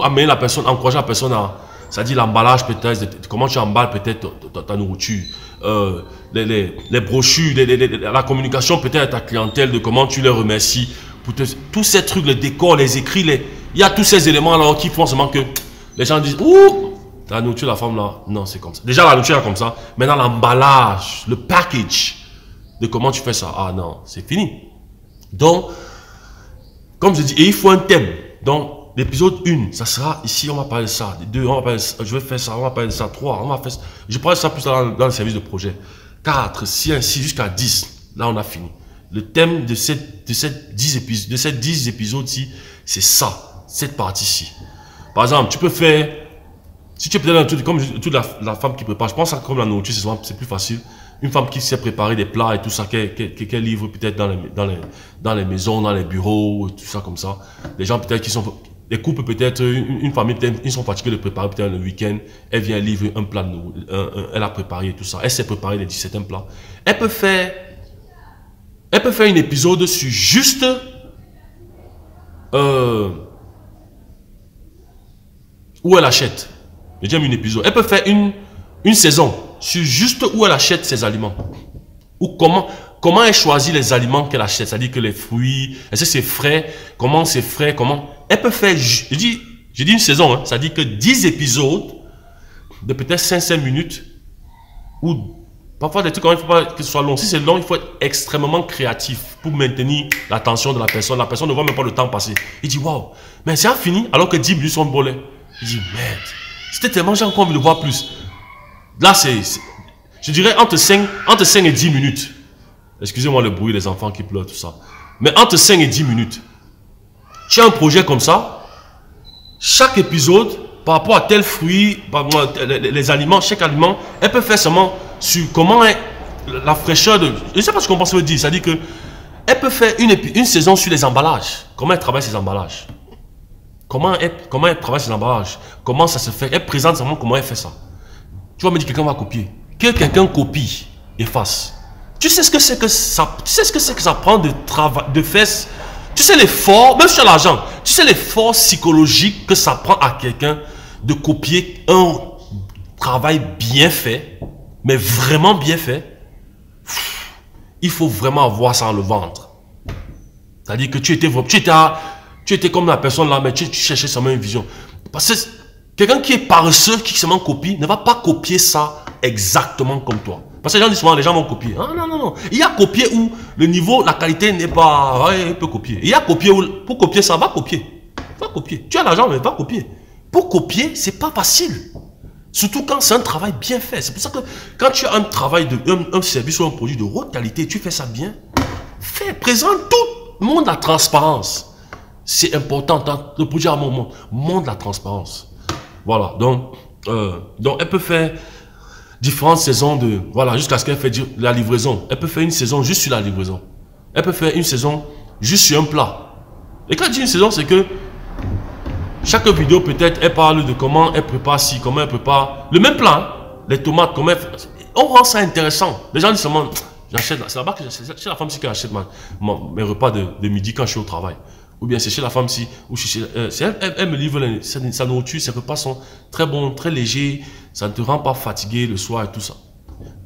amener la personne, encourager la personne à, c'est-à-dire l'emballage peut-être, comment tu emballes peut-être ta nourriture, les brochures, la communication peut-être à ta clientèle, de comment tu les remercies, tous ces trucs, les décors, les écrits, il y a tous ces éléments alors qui font seulement que les gens disent, ouh, la nourriture de la femme là, non c'est comme ça. Déjà la nourriture est comme ça, maintenant l'emballage, le package de comment tu fais ça, ah non, c'est fini. Donc, comme je dis, et il faut un thème. Donc, l'épisode 1, ça sera ici, on va parler de ça. 2, on va parler de ça, je vais faire ça, on va parler de ça. 3, on va faire ça. Je parle de ça plus dans le service de projet. 4, 5, 6, jusqu'à 10. Là, on a fini. Le thème de ces 10 épisodes-ci, c'est ça, cette partie-ci. Par exemple, tu peux faire, si tu es peut-être un truc, comme toute la femme qui prépare, je pense que comme la nourriture, c'est plus facile. Une femme qui sait préparer des plats et tout ça, qu'elle livre peut-être dans les maisons, dans les bureaux, tout ça comme ça. Les gens peut-être qui sont, les couples peut-être, une famille peut-être, ils sont fatigués de préparer peut-être le week-end. Elle vient livrer un plat, elle a préparé tout ça. Elle sait préparer les 17 plats. Elle peut faire un épisode sur juste, où elle achète. J'ai déjà mis un épisode. Elle peut faire une saison sur juste où elle achète ses aliments. Ou comment elle choisit les aliments qu'elle achète. C'est-à-dire que les fruits, est-ce que c'est frais, comment c'est frais, comment. Elle peut faire, j'ai dit une saison, hein, c'est-à-dire que 10 épisodes de peut-être 5 minutes ou Parfois, des trucs, il ne faut pas que ce soit long. Si c'est long, il faut être extrêmement créatif pour maintenir l'attention de la personne. La personne ne voit même pas le temps passer. Il dit, waouh, mais c'est fini alors que 10 minutes sont bolées. Il dit, merde, c'était tellement, j'ai encore envie de voir plus. Là, je dirais entre 5 et 10 minutes. Excusez-moi le bruit des enfants qui pleurent, tout ça. Mais entre 5 et 10 minutes. Tu as un projet comme ça. Chaque épisode, par rapport à tel fruit, les aliments, chaque aliment, elle peut faire seulement sur comment est la fraîcheur de... Je ne sais pas ce qu'on pense dire. C'est-à-dire que elle peut faire une saison sur les emballages. Comment elle travaille ses emballages. Comment elle travaille ses emballages. Comment ça se fait. Elle présente seulement comment elle fait ça. Tu vas me dire quelqu'un va copier. Que quelqu'un copie, efface. Tu sais ce que c'est que ça, tu sais ce que c'est que ça prend de travail, de fesses. Tu sais l'effort, même sur l'argent, tu sais l'effort psychologique que ça prend à quelqu'un de copier un travail bien fait, mais vraiment bien fait. Il faut vraiment avoir ça dans le ventre. C'est-à-dire que tu étais comme la personne là, mais tu cherchais seulement une vision. Parce que quelqu'un qui est paresseux, qui seulement copie, ne va pas copier ça exactement comme toi. Parce que les gens disent souvent, les gens vont copier. Ah, non, non, non. Il y a copier où le niveau, la qualité n'est pas... Ouais, il peut copier. Il y a copier où, pour copier ça, va copier. Va copier. Tu as l'argent, mais va copier. Pour copier, c'est pas facile. Surtout quand c'est un travail bien fait. C'est pour ça que quand tu as un travail, un service ou un produit de haute qualité, tu fais ça bien, présente tout le monde la transparence. C'est important. Le produit à mon monde. Montre la transparence. Voilà. Donc elle peut faire différentes saisons de... Voilà, jusqu'à ce qu'elle fait la livraison. Elle peut faire une saison juste sur la livraison. Elle peut faire une saison juste sur un plat. Et quand je dis une saison, c'est que chaque vidéo, peut-être, elle parle de comment elle prépare ci, comment elle prépare le même plat. Les tomates, comment elle fait. On rend ça intéressant. Les gens disent seulement, j'achète, c'est là-bas que c'est la femme qui achète mes repas de midi quand je suis au travail. Ou bien c'est chez la femme si, ou elle me livre sa nourriture, ses repas sont très bons, très légers, ça ne te rend pas fatigué le soir et tout ça.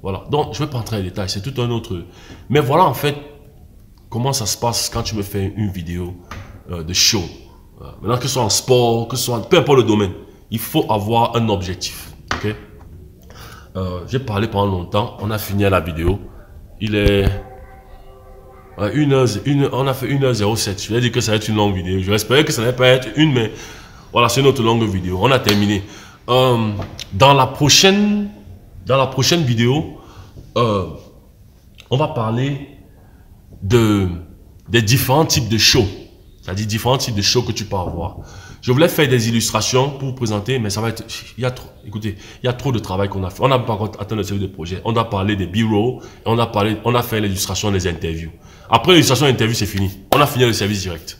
Voilà, donc je ne vais pas entrer dans les détails, c'est tout un autre... Mais voilà en fait, comment ça se passe quand tu me fais une vidéo de show. Maintenant que ce soit en sport, que ce soit... Peu importe le domaine, il faut avoir un objectif. Ok. J'ai parlé pendant longtemps, on a fini à la vidéo, il est... on a fait 1h07. Je vais dire que ça va être une longue vidéo. Je vais espérer que ça ne va pas être une, mais voilà, c'est une autre longue vidéo. On a terminé. Dans la prochaine vidéo, on va parler des différents types de shows. C'est-à-dire différents types de shows que tu peux avoir. Je voulais faire des illustrations pour vous présenter, mais ça va être... Écoutez, il y a trop de travail qu'on a fait. On n'a pas encore atteint le service de projet. On a parlé des bureaux, et on a fait l'illustration des interviews. Après l'illustration des interviews, c'est fini. On a fini le service direct.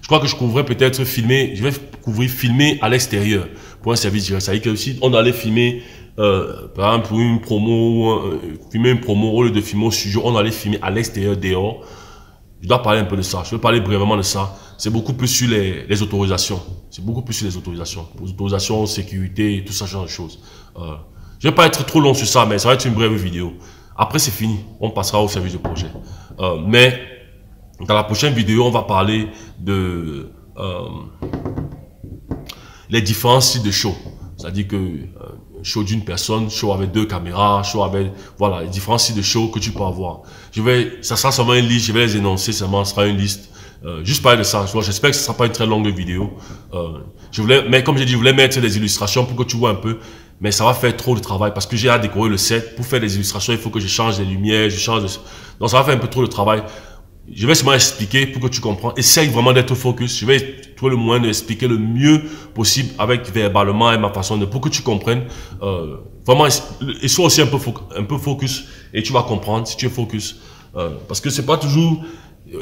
Je crois que je couvrais peut-être filmer, je vais couvrir filmer à l'extérieur pour un service direct. C'est-à-dire que aussi, on allait filmer, par exemple, pour une promo, filmer une promo, au lieu de filmer au studio, on allait filmer à l'extérieur, dehors. Je dois parler un peu de ça. Je vais parler brièvement de ça. C'est beaucoup plus sur les autorisations. C'est beaucoup plus sur les autorisations. Les autorisations, sécurité, tout ça, genre de choses. Je vais pas être trop long sur ça, mais ça va être une brève vidéo. Après, c'est fini. On passera au service de projet. Mais dans la prochaine vidéo, on va parler de les différents styles de show. C'est-à-dire que show d'une personne, show avec 2 caméras, show avec... Voilà, les différents styles de show que tu peux avoir. Ça sera seulement une liste, je vais les énoncer seulement, ce sera une liste. Juste parler de ça. J'espère que ce ne sera pas une très longue vidéo. Mais comme j'ai dit, je voulais mettre des illustrations pour que tu vois un peu. Mais ça va faire trop de travail parce que j'ai à décorer le set. Pour faire des illustrations, il faut que je change les lumières, donc ça va faire un peu trop de travail. Je vais seulement expliquer pour que tu comprends. Essaye vraiment d'être focus. Je vais trouver le moyen d'expliquer le mieux possible avec verbalement et ma façon pour que tu comprennes. Vraiment, et sois aussi un peu focus et tu vas comprendre si tu es focus. Parce que c'est pas toujours...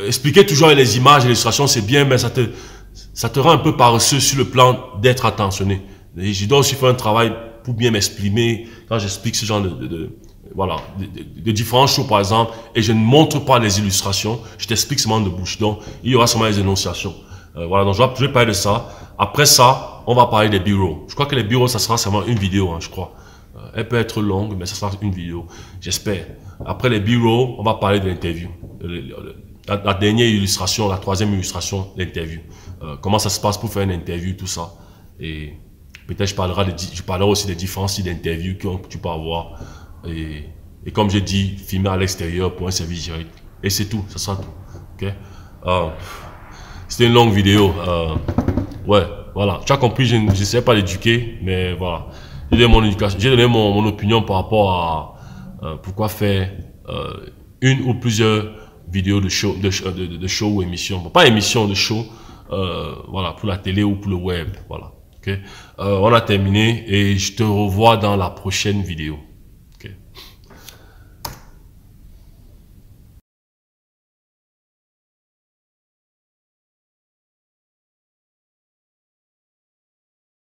Expliquer toujours avec les images et l'illustration, c'est bien, mais ça te rend un peu paresseux sur le plan d'être attentionné. Et je dois aussi faire un travail pour bien m'exprimer quand j'explique ce genre de différents shows par exemple, et je ne montre pas les illustrations, je t'explique seulement de bouche. Donc, il y aura seulement les énonciations. Voilà, donc je vais parler de ça. Après ça, on va parler des bureaux. Je crois que les bureaux, ça sera seulement une vidéo, hein, je crois. Elle peut être longue, mais ça sera une vidéo, j'espère. Après les bureaux, on va parler de l'interview. La dernière illustration, la 3e illustration, l'interview. Comment ça se passe pour faire une interview, tout ça. Et peut-être je parlerai aussi des différents styles d'interview que tu peux avoir. Et Et comme j'ai dit, filmer à l'extérieur pour un service direct. Et c'est tout, ça sera tout. Ok? C'était une longue vidéo. Ouais, voilà. Tu as compris, je ne sais pas l'éduquer, mais voilà. J'ai donné mon éducation, j'ai donné mon opinion par rapport à pourquoi faire une ou plusieurs vidéos de show, de show ou émission. Bon, pas émission, de show, voilà, pour la télé ou pour le web. Voilà. Ok? On a terminé et je te revois dans la prochaine vidéo.